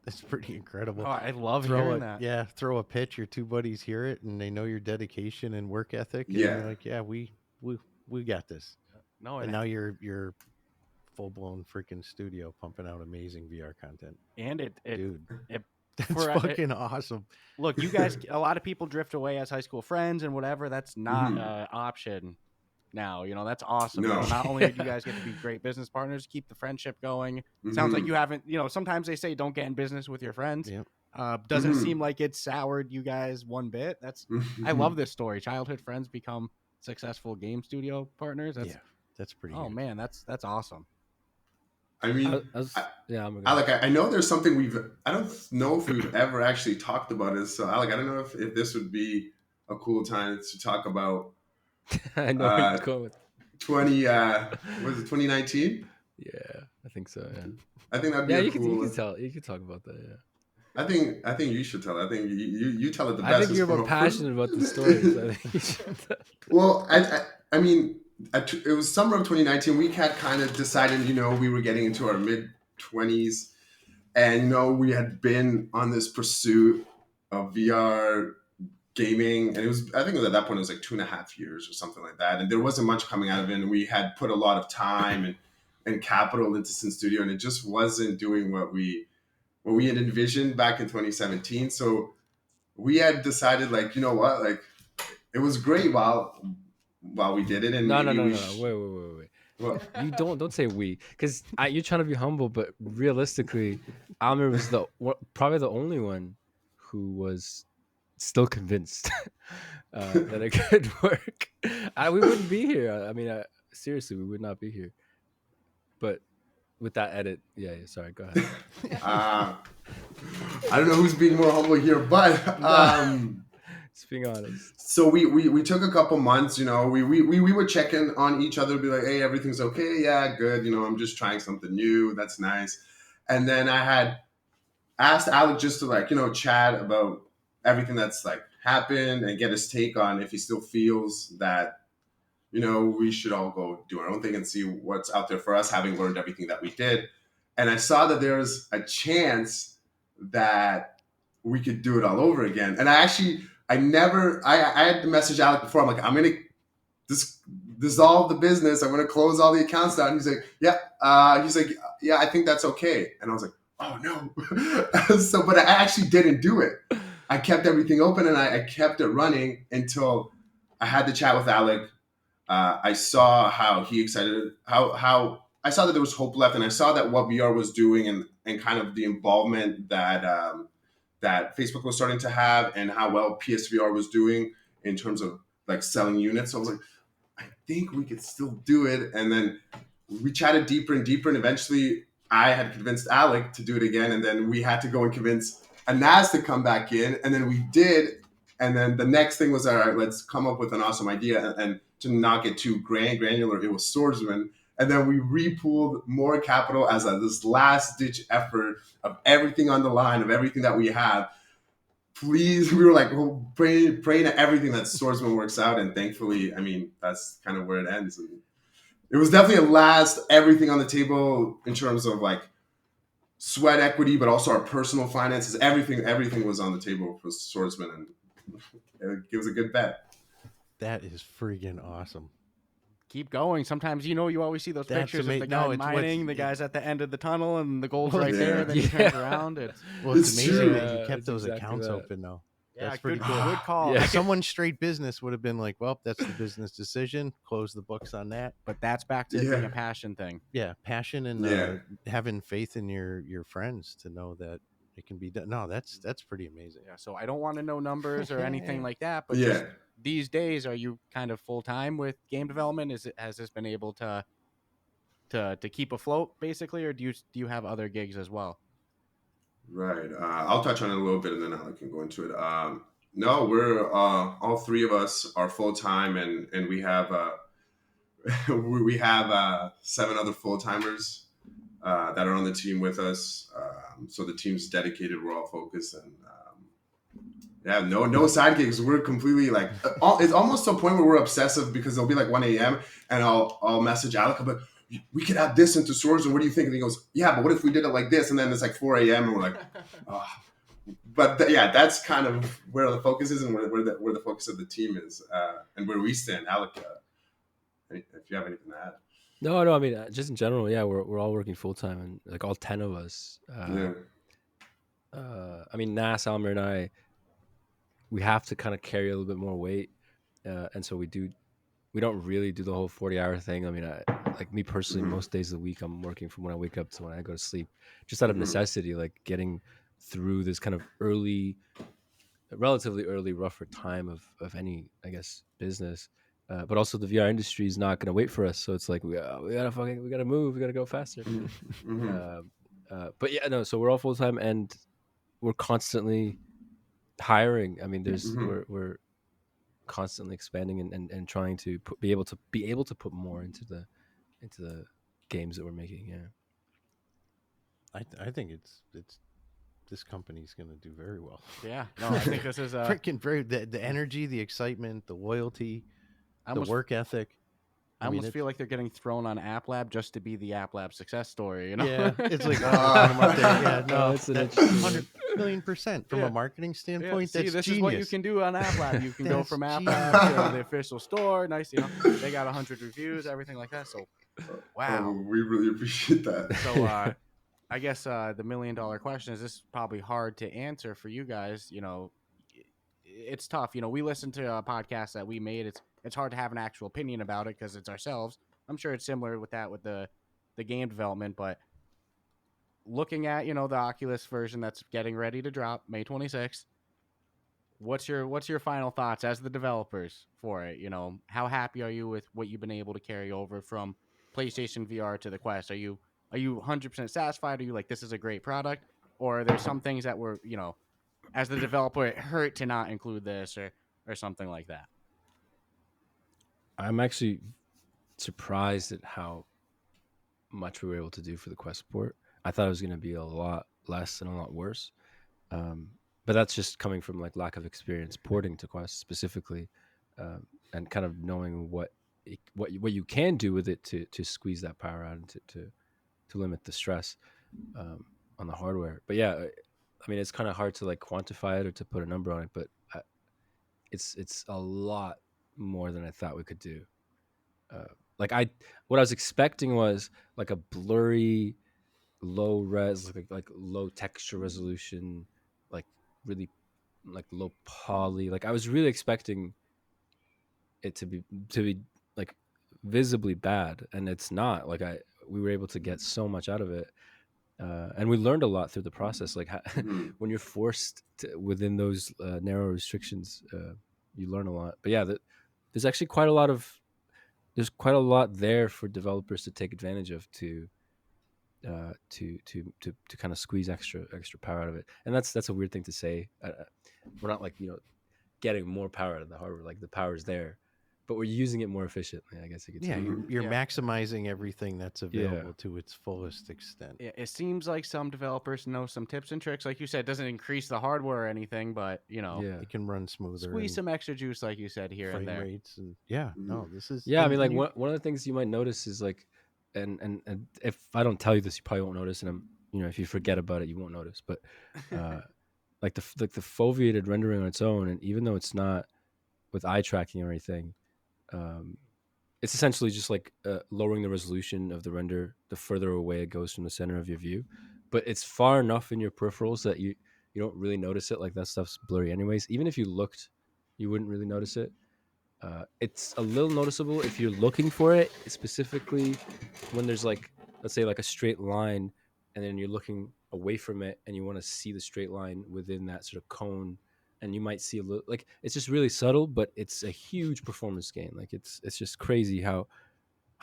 That's pretty incredible.
Oh, I love
Throw
hearing
it,
that.
yeah. Throw a pitch, your two buddies hear it, and they know your dedication and work ethic. And
Yeah.
you're like, yeah, we got this.
No,
And now you're full blown freaking studio pumping out amazing VR content,
and it
dude.
it
That's
for- it-
fucking awesome.
look, you guys, a lot of people drift away as high school friends and whatever. That's not
Mhm.
an option now. That's awesome.
No.
Not only do you guys get to be great business partners, keep the friendship going. Sounds like
Mhm.
you haven't. Sometimes they say don't get in business with your friends.
Yep.
Doesn't
Mhm.
seem like it soured you guys one bit. I love this story. Childhood friends become successful game studio partners.
That's pretty.
Oh
good.
man, that's awesome.
I mean, Alec, I know there's something I don't know if we've ever actually talked about it. So, Alec, I don't know if this would be a cool time to talk about
I know where you're going with.
2019?
Yeah, I think so. Yeah,
I think that'd be
you
cool.
can tell. You can talk about that. Yeah.
I think you should tell it. I think you tell it the best.
I think you're more passionate about the stories. I think you should tell.
Well, I mean, it was summer of 2019. We had kind of decided, we were getting into our mid-20s, and we had been on this pursuit of VR gaming, and I think at that point it was like 2.5 years or something like that, and there wasn't much coming out of it. And we had put a lot of time and capital into Sinn Studio, and it just wasn't doing what we had envisioned back in 2017. So we had decided, like, you know what, like, it was great while we did it. And
No. Wait.
What?
You don't say we, because you're trying to be humble, but realistically, Almir was probably the only one who was still convinced that it could work. We wouldn't be here. I mean, seriously, we would not be here. But with that edit, yeah. Sorry, go ahead.
I don't know who's being more humble here, but
Just being honest.
so we took a couple months. We would check in on each other, be like, hey, everything's okay, yeah, good. I'm just trying something new. That's nice. And then I had asked Alec just to, like, chat about everything that's, like, happened and get his take on if he still feels that we should all go do our own thing and see what's out there for us, having learned everything that we did. And I saw that there was a chance that we could do it all over again. And I had to message Alec before. I'm like, I'm going to dissolve the business. I'm going to close all the accounts down. And he's like, yeah. He's like, yeah, I think that's okay. And I was like, oh no. But I actually didn't do it. I kept everything open, and I kept it running until I had the chat with Alec. I saw how he excited, how I saw that there was hope left, and I saw that what VR was doing and kind of the involvement that that Facebook was starting to have, and how well PSVR was doing in terms of, like, selling units. So I was like, I think we could still do it. And then we chatted deeper and deeper, and eventually I had convinced Alec to do it again, and then we had to go and convince Anaz to come back in, and then we did. And then the next thing was, all right, let's come up with an awesome idea. And to not get too granular, it was Swordsman. And then we repooled more capital as this last-ditch effort of everything on the line, of everything that we have. Please, we were like, praying at everything that Swordsman works out. And thankfully, I mean, that's kind of where it ends. And it was definitely everything on the table in terms of, like, sweat equity, but also our personal finances. Everything was on the table for Swordsman, and it was a good bet.
That is freaking awesome.
Keep going. Sometimes, you always see those
That's
pictures of the guy mining, the guy's at the end of the tunnel, and the gold's right there. Then he turns around.
It's
It's
amazing
true.
that you kept
That's
those
exactly
accounts
that.
open, though.
Yeah,
That's pretty cool.
good call.
Yeah.
Someone straight business would have been like, well, that's the business decision. Close the books on that.
But that's back to
Yeah.
being a passion thing.
Yeah, passion and
Yeah.
having faith in your friends to know that, it can be done. No, that's pretty amazing.
Yeah, so I don't want to know numbers or anything like that, but
Yeah.
just these days, are you kind of full time with game development? Has this been able to keep afloat basically, or do you have other gigs as well?
Right. I'll touch on it a little bit, and then I can go into it. No, we're all three of us are full time, and we have we have 7 other full timers that are on the team with us. So the team's dedicated. We're all focused, and yeah, no side gigs. We're completely like it's almost to a point where we're obsessive because it'll be like 1 a.m. and I'll message Alec, but we could add this into Swords, and what do you think? And he goes, yeah, but what if we did it like this? And then it's like 4 a.m. and we're like, oh. But yeah, that's kind of where the focus is and where the focus of the team is, and where we stand. Alec, if you have anything to add.
No, I mean, just in general, yeah, we're all working full time, and like all 10 of us.
Yeah.
I mean, Nas, Almir, and I, we have to kind of carry a little bit more weight, and so we don't really do the whole 40-hour thing. I mean, like me personally, most days of the week, I'm working from when I wake up to when I go to sleep, just out of necessity, like getting through this kind of relatively early, rougher time of any, I guess, business. But also the VR industry is not going to wait for us. So it's like, we gotta move. We gotta go faster. But yeah, no, so we're all full time and we're constantly hiring. I mean, we're constantly expanding and trying to be able to put more into the games that we're making. Yeah.
I think it's this company's going to do very well.
Yeah, no, I think this is
freaking very the energy, the excitement, the loyalty, the work ethic.
I almost feel like they're getting thrown on App Lab just to be the App Lab success story, you know?
Yeah, it's like yeah, no,
it's
100,000,000% from a marketing standpoint.
See,
that's
this
genius.
is what you can do on App Lab. You can go from App Lab to the official store. Nice, you know. They got 100 reviews, everything like that. So, wow,
we really appreciate that.
So, I guess the $1 million question is, this is probably hard to answer for you guys. You know, it's tough. You know, we listen to a podcast that we made. It's hard to have an actual opinion about it because it's ourselves. I'm sure it's similar with that with the game development, but looking at, you know, the Oculus version that's getting ready to drop May 26th, what's your final thoughts as the developers for it? You know, how happy are you with what you've been able to carry over from PlayStation VR to the Quest? Are you 100% satisfied? Are you like, this is a great product? Or are there some things that were, you know, as the developer, it hurt to not include this or something like that?
I'm actually surprised at how much we were able to do for the Quest port. I thought it was going to be a lot less and a lot worse. But that's just coming from like lack of experience porting to Quest specifically, and kind of knowing what you can do with it to squeeze that power out and to limit the stress on the hardware. But yeah, I mean, it's kind of hard to like quantify it or to put a number on it, but it's a lot more than I thought we could do. What I was expecting was like a blurry, low res, like low texture resolution, like really like low poly. Like I was really expecting it to be like visibly bad, and it's not. Like we were able to get so much out of it. And we learned a lot through the process. Like when you're forced to, within those narrow restrictions, you learn a lot. But yeah, there's actually quite a lot there for developers to take advantage of to kind of squeeze extra power out of it. And that's a weird thing to say. We're not like, you know, getting more power out of the hardware. Like the power's there, but we're using it more efficiently, I guess you could say.
Yeah, you're maximizing everything that's available to its fullest extent.
Yeah, it seems like some developers know some tips and tricks. Like you said, it doesn't increase the hardware or anything, but, you know,
it can run smoother.
Squeeze some extra juice, like you said, here and there.
Rates and this is...
Yeah, I mean, like one of the things you might notice is like, and if I don't tell you this, you probably won't notice, and if you forget about it, you won't notice. But like the foveated rendering on its own, and even though it's not with eye tracking or anything, it's essentially just like lowering the resolution of the render the further away it goes from the center of your view. But it's far enough in your peripherals that you don't really notice it. Like that stuff's blurry anyways. Even if you looked, you wouldn't really notice it. It's a little noticeable if you're looking for it, specifically when there's like, let's say like a straight line, and then you're looking away from it and you want to see the straight line within that sort of cone, and you might see a little, like, it's just really subtle, but it's a huge performance gain. Like it's just crazy how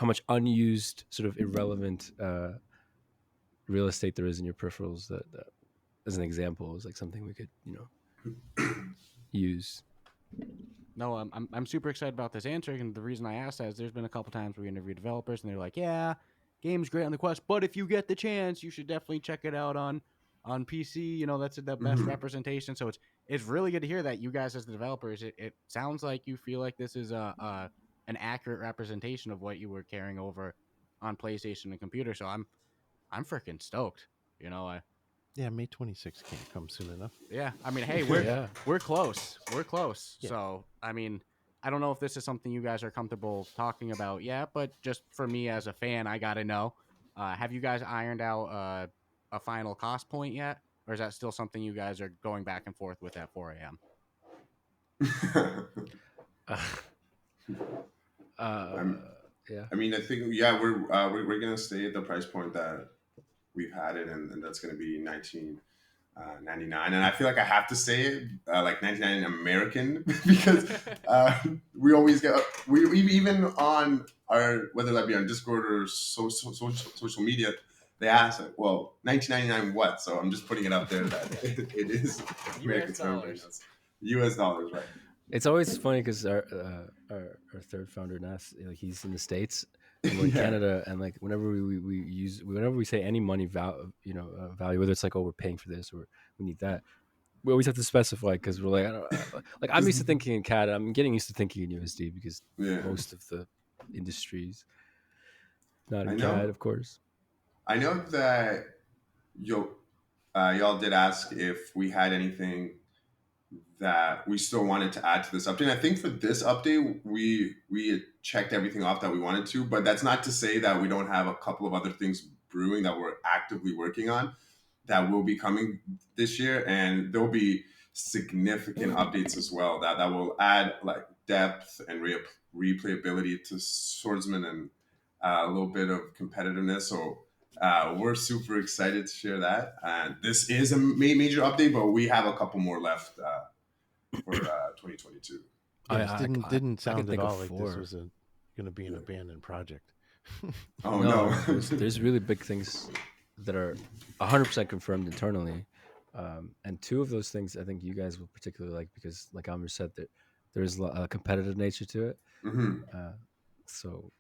much unused, sort of irrelevant real estate there is in your peripherals. That as an example is like something we could, use.
No, I'm super excited about this answer, and the reason I asked that is there's been a couple times we interview developers, and they're like, "Yeah, game's great on the Quest, but if you get the chance, you should definitely check it out on PC. That's the best representation." So it's really good to hear that you guys as the developers, it sounds like you feel like this is an accurate representation of what you were carrying over on PlayStation and computer. So I'm freaking stoked.
Yeah, May 26th can't come soon enough.
Yeah, I mean, hey, we're close. We're close.
Yeah.
So, I mean, I don't know if this is something you guys are comfortable talking about yet, but just for me as a fan, I gotta know. Have you guys ironed out a final cost point yet, or is that still something you guys are going back and forth with at 4 a.m.?
Yeah.
I mean, I think we're gonna stay at the price point that we've had it, and that's gonna be $19.99. And I feel like I have to say it like 99 American because we always get we even on our, whether that be on Discord or social media, they ask like, well, 19.99 what? So I'm just putting it up there that it is American dollars. US dollars, right?
It's always funny because our third founder Nas, like, he's in the States and we're in Canada, and like whenever we say any money value, whether it's like, oh, we're paying for this or we need that, we always have to specify, because we're like, I don't, like, I'm used to thinking in CAD. I'm getting used to thinking in USD because most of the industries not in CAD, of course.
I know that y'all did ask if we had anything that we still wanted to add to this update. And I think for this update, we checked everything off that we wanted to, but that's not to say that we don't have a couple of other things brewing that we're actively working on that will be coming this year. And there'll be significant updates as well that will add like depth and replayability to Swordsman, and a little bit of competitiveness. So we're super excited to share that. And this is a major update, but we have a couple more left for 2022.
Yeah, it didn't sound at all like this was going to be an abandoned project.
Oh no,
there's really big things that are 100% confirmed internally, and two of those things I think you guys will particularly like, because, like Almir said, that there's a competitive nature to it. So.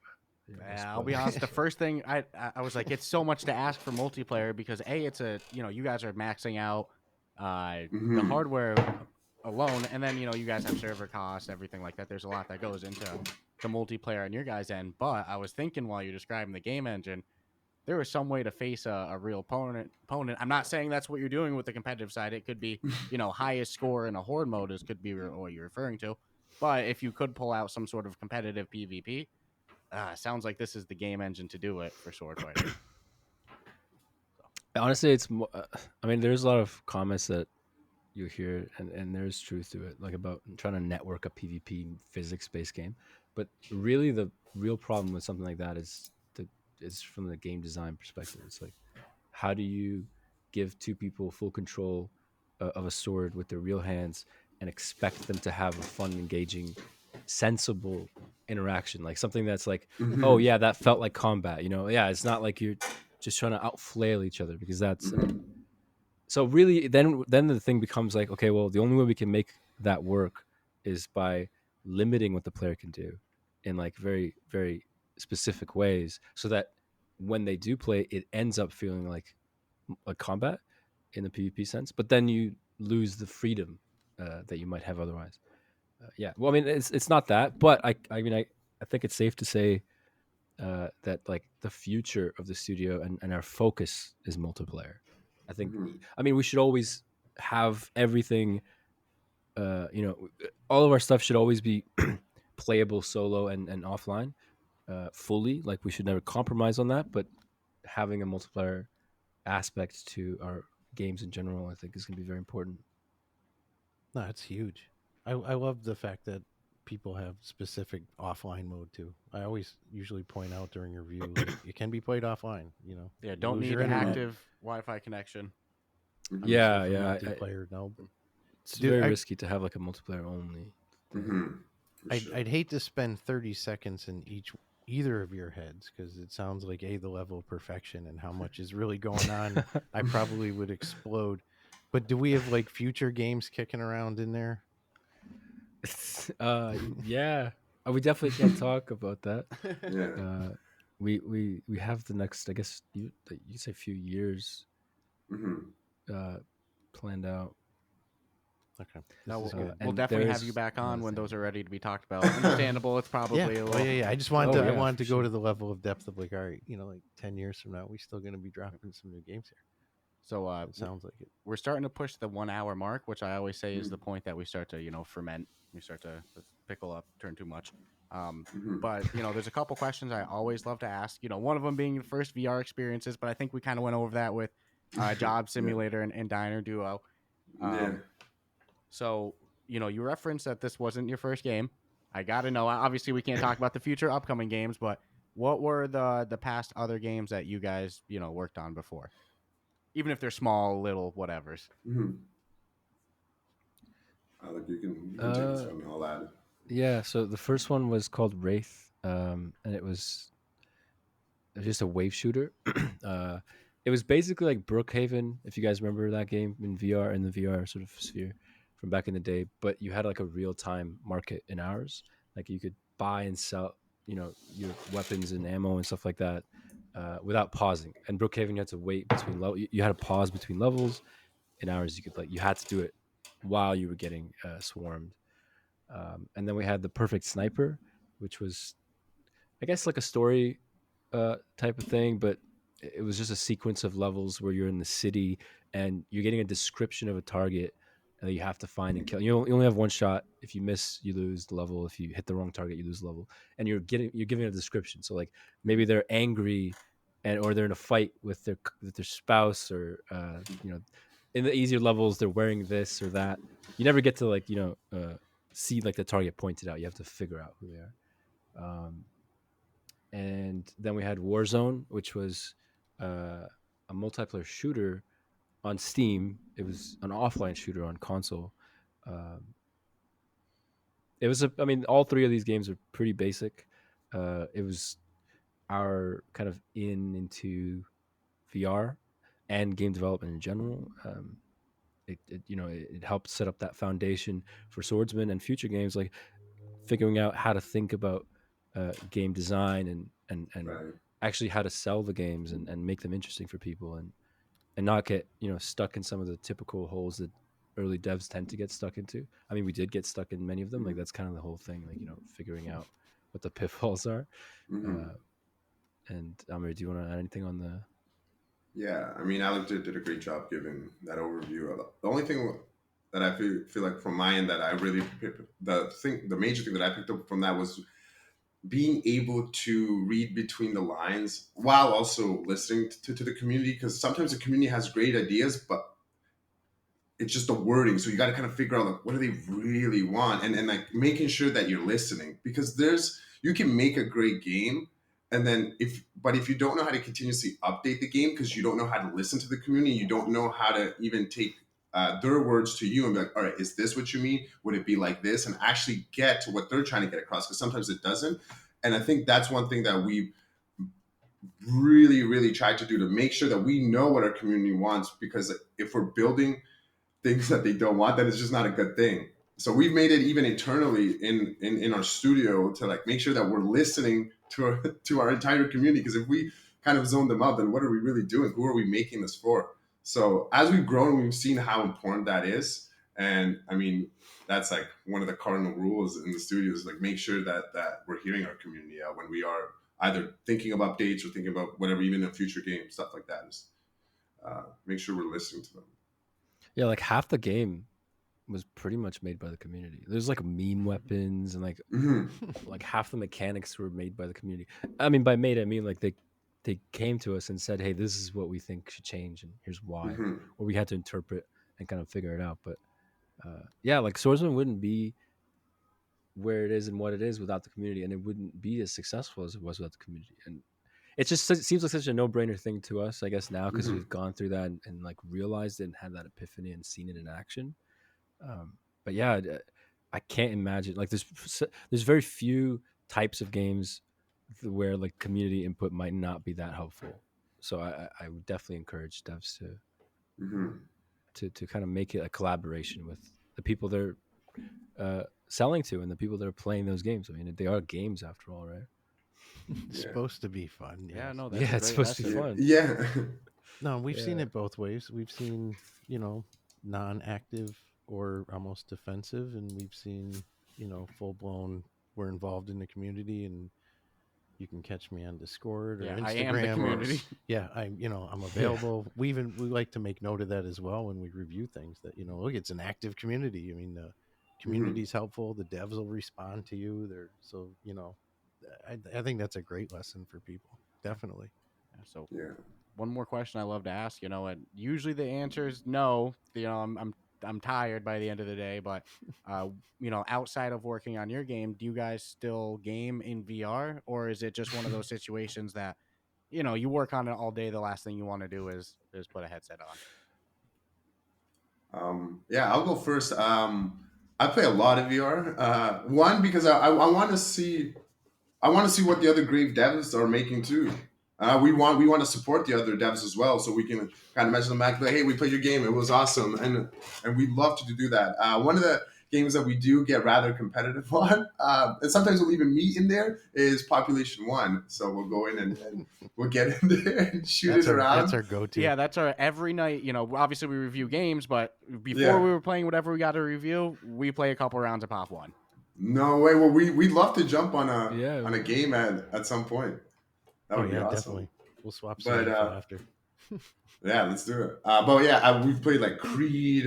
Yeah, I'll be honest. The first thing I was like, it's so much to ask for multiplayer, because it's you guys are maxing out the hardware alone, and then you guys have server costs, everything like that. There's a lot that goes into multiplayer on your guys' end. But I was thinking while you're describing the game engine, there was some way to face a real opponent. I'm not saying that's what you're doing with the competitive side. It could be highest score in a horde mode could be what you're referring to. But if you could pull out some sort of competitive PvP. Sounds like this is the game engine to do it for sword fighting.
Honestly, it's I mean, there's a lot of comments that you hear, and there's truth to it, like about trying to network a PvP physics-based game. But really, the real problem with something like that is from the game design perspective. It's like, how do you give two people full control of a sword with their real hands and expect them to have a fun, engaging, sensible interaction, like something that's like, oh yeah, that felt like combat, it's not like you're just trying to outflail each other, because that's so really then the thing becomes like, okay, well, the only way we can make that work is by limiting what the player can do in like very, very specific ways, so that when they do play, it ends up feeling like a combat in the PvP sense, but then you lose the freedom that you might have otherwise. Well, I mean, it's not that, but I think it's safe to say that like the future of the studio and our focus is multiplayer. I think, I mean, we should always have everything. All of our stuff should always be playable solo and offline, fully. Like, we should never compromise on that. But having a multiplayer aspect to our games in general, I think, is going to be very important.
No, it's huge. I love the fact that people have specific offline mode too. I always usually point out during a review, like, it can be played offline. You know,
Yeah,
You
don't
lose
need
your
an
internet.
active Wi-Fi connection.
Obviously
Yeah,
for
yeah.
multiplayer, no. But
It's
Dude,
very
I-
risky to have like a multiplayer only.
I'd hate to spend 30 seconds in either of your heads because it sounds like the level of perfection and how much is really going on. I probably would explode. But do we have like future games kicking around in there?
Yeah. We definitely can't talk about that.
Yeah.
We have the next, I guess you say few years planned out.
Okay.
No,
This is
we'll,
good.
we'll
And
definitely
there
have you
is
back on
another
when
thing.
those are ready to be talked about. Understandable. It's probably
Yeah.
a
Oh,
little.
yeah. I just wanted
Oh,
to, I
yeah,
wanted
for
to go
sure.
to the level of depth of like, all right, like 10 years from now, we still going to be dropping some new games here.
So
It sounds like it.
we're starting to push the 1 hour mark, which I always say is
Mhm.
the point that we start to ferment. We start to pickle up, turn too much.
Mhm.
But there's a couple questions I always love to ask. One of them being the first VR experiences, but I think we kind of went over that with Job Simulator and Diner Duo.
Yeah.
So you referenced that this wasn't your first game. I gotta know. Obviously, we can't talk about the future upcoming games, but what were the past other games that you guys worked on before? Even if they're small, little, whatevers.
Like you can take this one. I'll add.
Yeah, so the first one was called Wraith, and it was just a wave shooter. It was basically like Brookhaven, if you guys remember that game in VR, in the VR sort of sphere from back in the day. But you had like a real time market in hours. Like you could buy and sell, your weapons and ammo and stuff like that without pausing. And Brookhaven, you had to wait between level. You had to pause between levels. In hours, you had to do it while you were getting swarmed. And then we had the Perfect Sniper, which was, I guess, like a story type of thing, but it was just a sequence of levels where you're in the city and you're getting a description of a target that you have to find and kill. You only have one shot. If you miss, you lose the level. If you hit the wrong target, you lose the level. And you're giving a description. So like maybe they're angry, or they're in a fight with their spouse, or in the easier levels they're wearing this or that. You never get to see like the target pointed out. You have to figure out who they are. And then we had Warzone, which was a multiplayer shooter on Steam. It was an offline shooter on console. It was I mean, all three of these games are pretty basic. It was our kind of into VR and game development in general. It helped set up that foundation for Swordsman and future games, like figuring out how to think about game design and
Right.
actually how to sell the games and make them interesting for people, and not get stuck in some of the typical holes that early devs tend to get stuck into. I mean, we did get stuck in many of them. Like that's kind of the whole thing, like figuring out what the pitfalls are. And Almir, do you want to add anything on the?
Yeah, I mean, Alex did a great job giving that overview. The only thing that I feel like from my end that I really the major thing that I picked up from that was being able to read between the lines while also listening to the community, because sometimes the community has great ideas, but it's just the wording. So you got to kind of figure out like what do they really want, and like making sure that you're listening, because you can make a great game, and then if you don't know how to continuously update the game because you don't know how to listen to the community, you don't know how to even take their words to you and be like, all right, is this what you mean? Would it be like this? And actually get to what they're trying to get across, because sometimes it doesn't. And I think that's one thing that we really, really tried to do, to make sure that we know what our community wants, because if we're building things that they don't want, then it's just not a good thing. So we've made it even internally in our studio to like make sure that we're listening to our entire community, because if we kind of zone them out, then what are we really doing? Who are we making this for? So as we've grown, we've seen how important that is. And I mean, that's like one of the cardinal rules in the studio, is like make sure that we're hearing our community out when we are either thinking of updates or thinking about whatever, even a future game, stuff like that. Is make sure we're listening to them.
Yeah, like half the game was pretty much made by the community. There's like meme weapons and like like half the mechanics were made by the community. I mean, by made I mean like they came to us and said, "Hey, this is what we think should change, and here's why," or we had to interpret and kind of figure it out. But yeah, like Swordsman wouldn't be where it is and what it is without the community, and it wouldn't be as successful as it was without the community. And it just seems like such a no-brainer thing to us, I guess, now, because we've gone through that and like realized it and had that epiphany and seen it in action. But yeah, I can't imagine, like, there's very few types of games where like community input might not be that helpful. So I would definitely encourage devs to kind of make it a collaboration with the people they're selling to and the people that are playing those games. I mean, they are games after all, right?
It's supposed to be fun.
Yeah,
yes.
no, that's
Yeah, it's supposed to be fun.
Yeah.
No, we've seen
Yeah.
it both ways. We've seen, non-active or almost defensive, and we've seen, full-blown, we're involved in the community, and you can catch me on Discord or
Yeah,
Instagram.
I am the community.
Yeah, I'm available. We like to make note of that as well when we review things, that, look, it's an active community. I mean, the community's helpful. The devs will respond to you. I think that's a great lesson for people. Definitely.
So
Yeah.
one more question I love to ask, and usually the answer is no. I'm tired by the end of the day, but outside of working on your game, do you guys still game in VR, or is it just one of those situations that you work on it all day, the last thing you want to do is put a headset on?
Yeah, I'll go first. I play a lot of VR. One, because I want to see what the other great devs are making too. We want to support the other devs as well, so we can kind of message them back, like, hey, we played your game, it was awesome, and we'd love to do that. One of the games that we do get rather competitive on, and sometimes we'll even meet in there, is Population 1. So we'll go in and we'll get in there and shoot it around.
That's our go-to.
Yeah, that's our every night. Obviously we review games, but before we were playing whatever we got to review, we play a couple rounds of Pop 1.
No way. Well, we'd love to jump on a game at some point. That would be awesome.
Definitely. We'll swap some info after.
Yeah, let's do it. But yeah, we've played like Creed,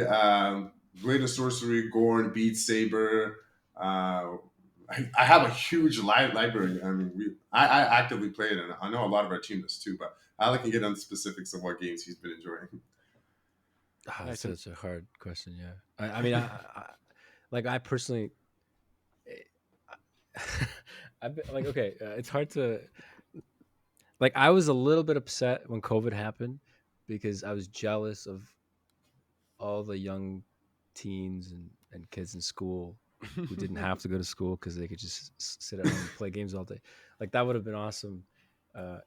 Blade of Sorcery, Gorn, Beat Saber. I have a huge library. I mean, I actively play it, and I know a lot of our team does too. But Alec can get on the specifics of what games he's been enjoying.
That's such a hard question. Yeah, I mean, I personally, I've been like, okay, it's hard to. Like, I was a little bit upset when COVID happened because I was jealous of all the young teens and kids in school who didn't have to go to school because they could just sit at home and play games all day. Like, that would have been awesome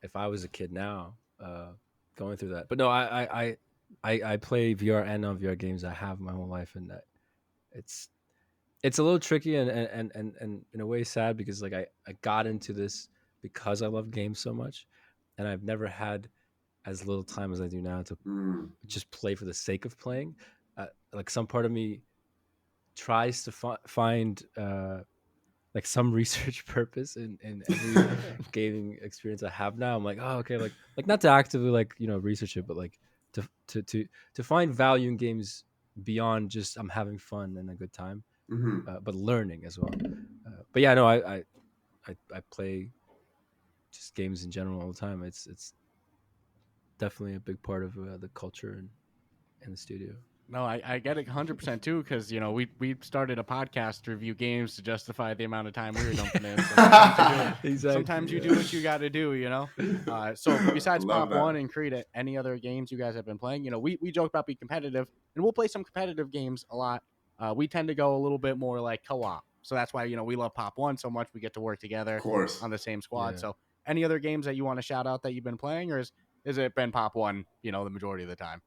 if I was a kid now going through that. But no, I play VR and non-VR games. I have my whole life, and it's a little tricky and in a way sad because like I got into this because I love games so much. And I've never had as little time as I do now to just play for the sake of playing. Like, some part of me tries to find like some research purpose in every gaming experience I have now. I'm like, oh, okay, like not to actively research it, but like to find value in games beyond just I'm having fun and a good time, but learning as well. But yeah, no, I play just games in general all the time. It's definitely a big part of the culture and the studio.
No, I get it 100% too, because we started a podcast to review games to justify the amount of time we were dumping in. Sometimes you do what you got to do, So besides Pop 1 and Creed, any other games you guys have been playing? We joke about being competitive, and we'll play some competitive games a lot. We tend to go a little bit more like co-op, so that's why we love Pop 1 so much. We get to work together on the same squad. Yeah. So any other games that you want to shout out that you've been playing, or is it been Pop 1 the majority of the time?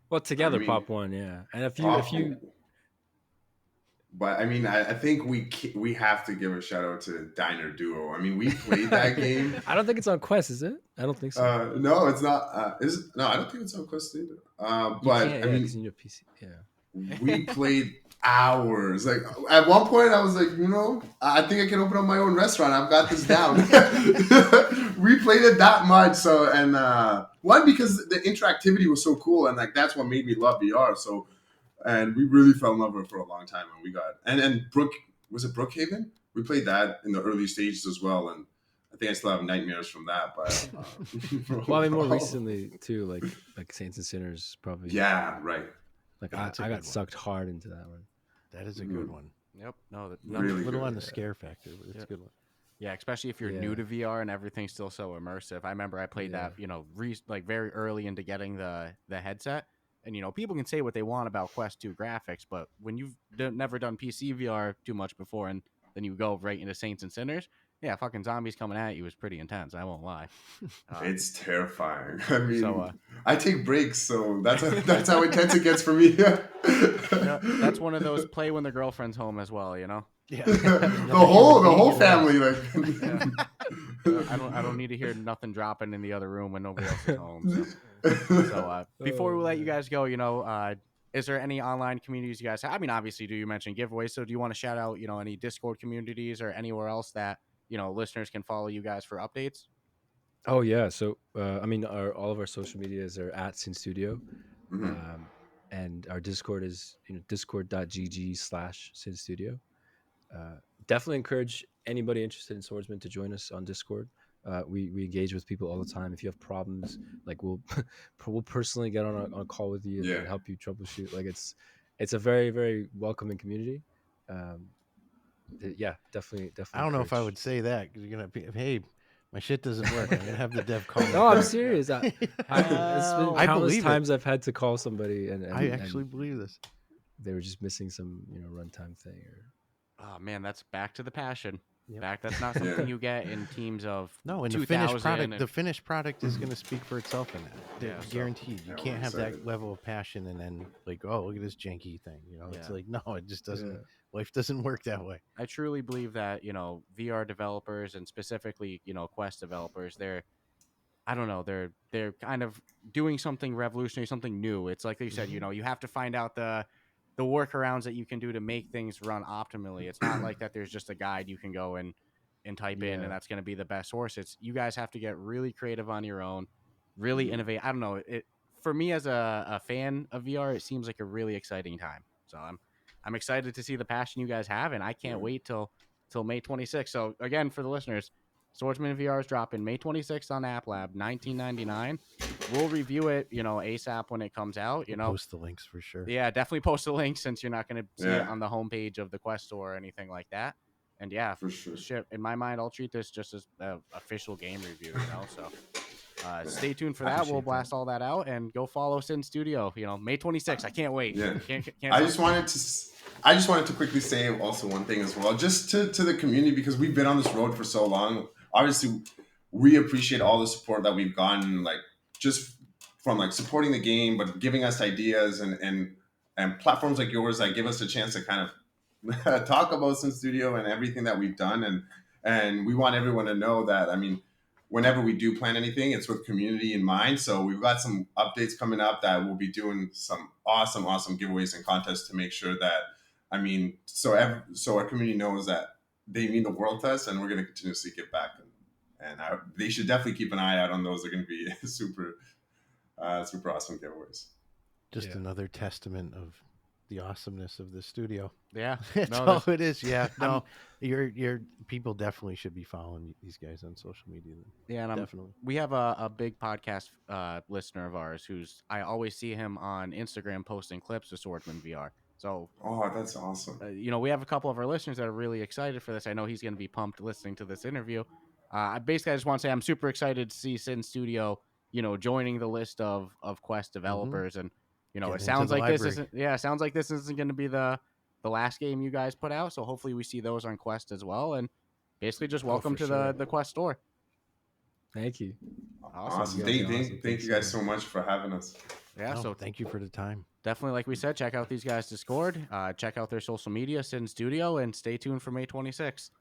Well, together, Pop 1, yeah. And if you
But I mean, I think we have to give a shout out to Diner Duo. I mean, we played that game.
I don't think it's on Quest, is it? I don't think so.
No, it's not. No, I don't think it's on Quest either. But I mean,
in your PC, yeah.
We played hours. Like, at one point, I was like, I think I can open up my own restaurant. I've got this down. We played it that much. So, and one, because the interactivity was so cool, and like that's what made me love VR. So, and we really fell in love with it for a long time. And we got and was it Brookhaven? We played that in the early stages as well, and I think I still have nightmares from that. But
well, I mean, more recently too, like Saints and Sinners, probably.
Yeah, right.
Like I got sucked hard into that one.
That is a good one.
Yep. No,
Really
little
good.
on the scare factor, but it's a good one.
Yeah, especially if you're
Yeah.
new to VR and everything's still so immersive. I remember I played that, like very early into getting the headset. And people can say what they want about Quest 2 graphics, but when you've never done PCVR too much before, and then you go right into Saints and Sinners, yeah, fucking zombies coming at you is pretty intense. I won't lie.
It's terrifying. I mean,
So,
I take breaks, so that's how intense it gets for me.
that's one of those play when the girlfriend's home as well.
Yeah.
the whole family, like.
I don't need to hear nothing dropping in the other room when nobody else is home. So before we let you guys go, is there any online communities you guys have? I mean, obviously, you mention giveaways? So do you want to shout out, any Discord communities or anywhere else that listeners can follow you guys for updates?
Oh yeah. So I mean, all of our social medias are at Sinn Studio, and our Discord is discord.gg/Sinn Studio. Definitely encourage anybody interested in Swordsman to join us on Discord. We engage with people all the time. If you have problems, like we'll personally get on a call with you and help you troubleshoot. Like it's a very, very welcoming community. Yeah, definitely.
I don't know if I would say that because you're gonna be, hey, my shit doesn't work. I'm gonna have the dev call me.
No, I'm serious. It's been
I
countless
believe
times I've had to call somebody, and
I actually believe this.
they were just missing some runtime thing.
Oh man, that's back to the passion.
Yep.
That's not something you get in teams of
No, and the finished product is going to speak for itself in that.
Yeah, so-
Guaranteed. You
Yeah,
can't
we're
have that
excited.
level of passion and then like, oh, look at this janky thing. It's
Yeah.
like, no, it just doesn't.
Yeah.
Life doesn't work that way.
I truly believe that VR developers and specifically Quest developers, I don't know, they're kind of doing something revolutionary, something new. It's like you said, you have to find out the workarounds that you can do to make things run optimally. It's not like that there's just a guide you can go and type in and that's going to be the best source. It's you guys have to get really creative on your own, really innovate. I don't know, it for me as a fan of VR, it seems like a really exciting time. So I'm excited to see the passion you guys have, and I can't wait till May 26th. So again, for the listeners, Swordsman VR is dropping May 26th on App Lab, $19.99. We'll review it, ASAP when it comes out.
We'll post the links for sure.
Yeah, definitely post a link since you're not going to see it on the homepage of the Quest store or anything like that. And yeah,
For sure.
shit, in my mind, I'll treat this just as an official game review, So stay tuned for that. We'll blast all that out and go follow Sinn Studio. May 26th. I can't wait.
Yeah.
Can't
I just wanted to quickly say also one thing as well, just to the community, because we've been on this road for so long. Obviously, we appreciate all the support that we've gotten, like just from like supporting the game, but giving us ideas and platforms like yours that give us a chance to kind of talk about Sinn Studio and everything that we've done. And we want everyone to know that, I mean, whenever we do plan anything, it's with community in mind. So we've got some updates coming up that we'll be doing some awesome giveaways and contests to make sure that, I mean, so our community knows that they mean the world to us, and we're going to continuously give back. And they should definitely keep an eye out on those. They're going to be super awesome giveaways.
Just another testament of the awesomeness of the studio.
Yeah,
That's all it is. Yeah, no, your people definitely should be following these guys on social media.
Yeah, and
definitely.
We have a big podcast listener of ours I always see him on Instagram posting clips of Swordsman VR. So,
that's awesome.
We have a couple of our listeners that are really excited for this. I know he's going to be pumped listening to this interview. I just want to say I'm super excited to see Sinn Studio, joining the list of Quest developers, and it sounds like this isn't going to be the last game you guys put out. So hopefully we see those on Quest as well, and basically just welcome to the Quest store.
Thank you.
Awesome. Thank you guys so much for having us.
Yeah, so
thank you for the time.
Definitely, like we said, check out these guys' Discord, check out their social media, Sinn Studio, and stay tuned for May 26th.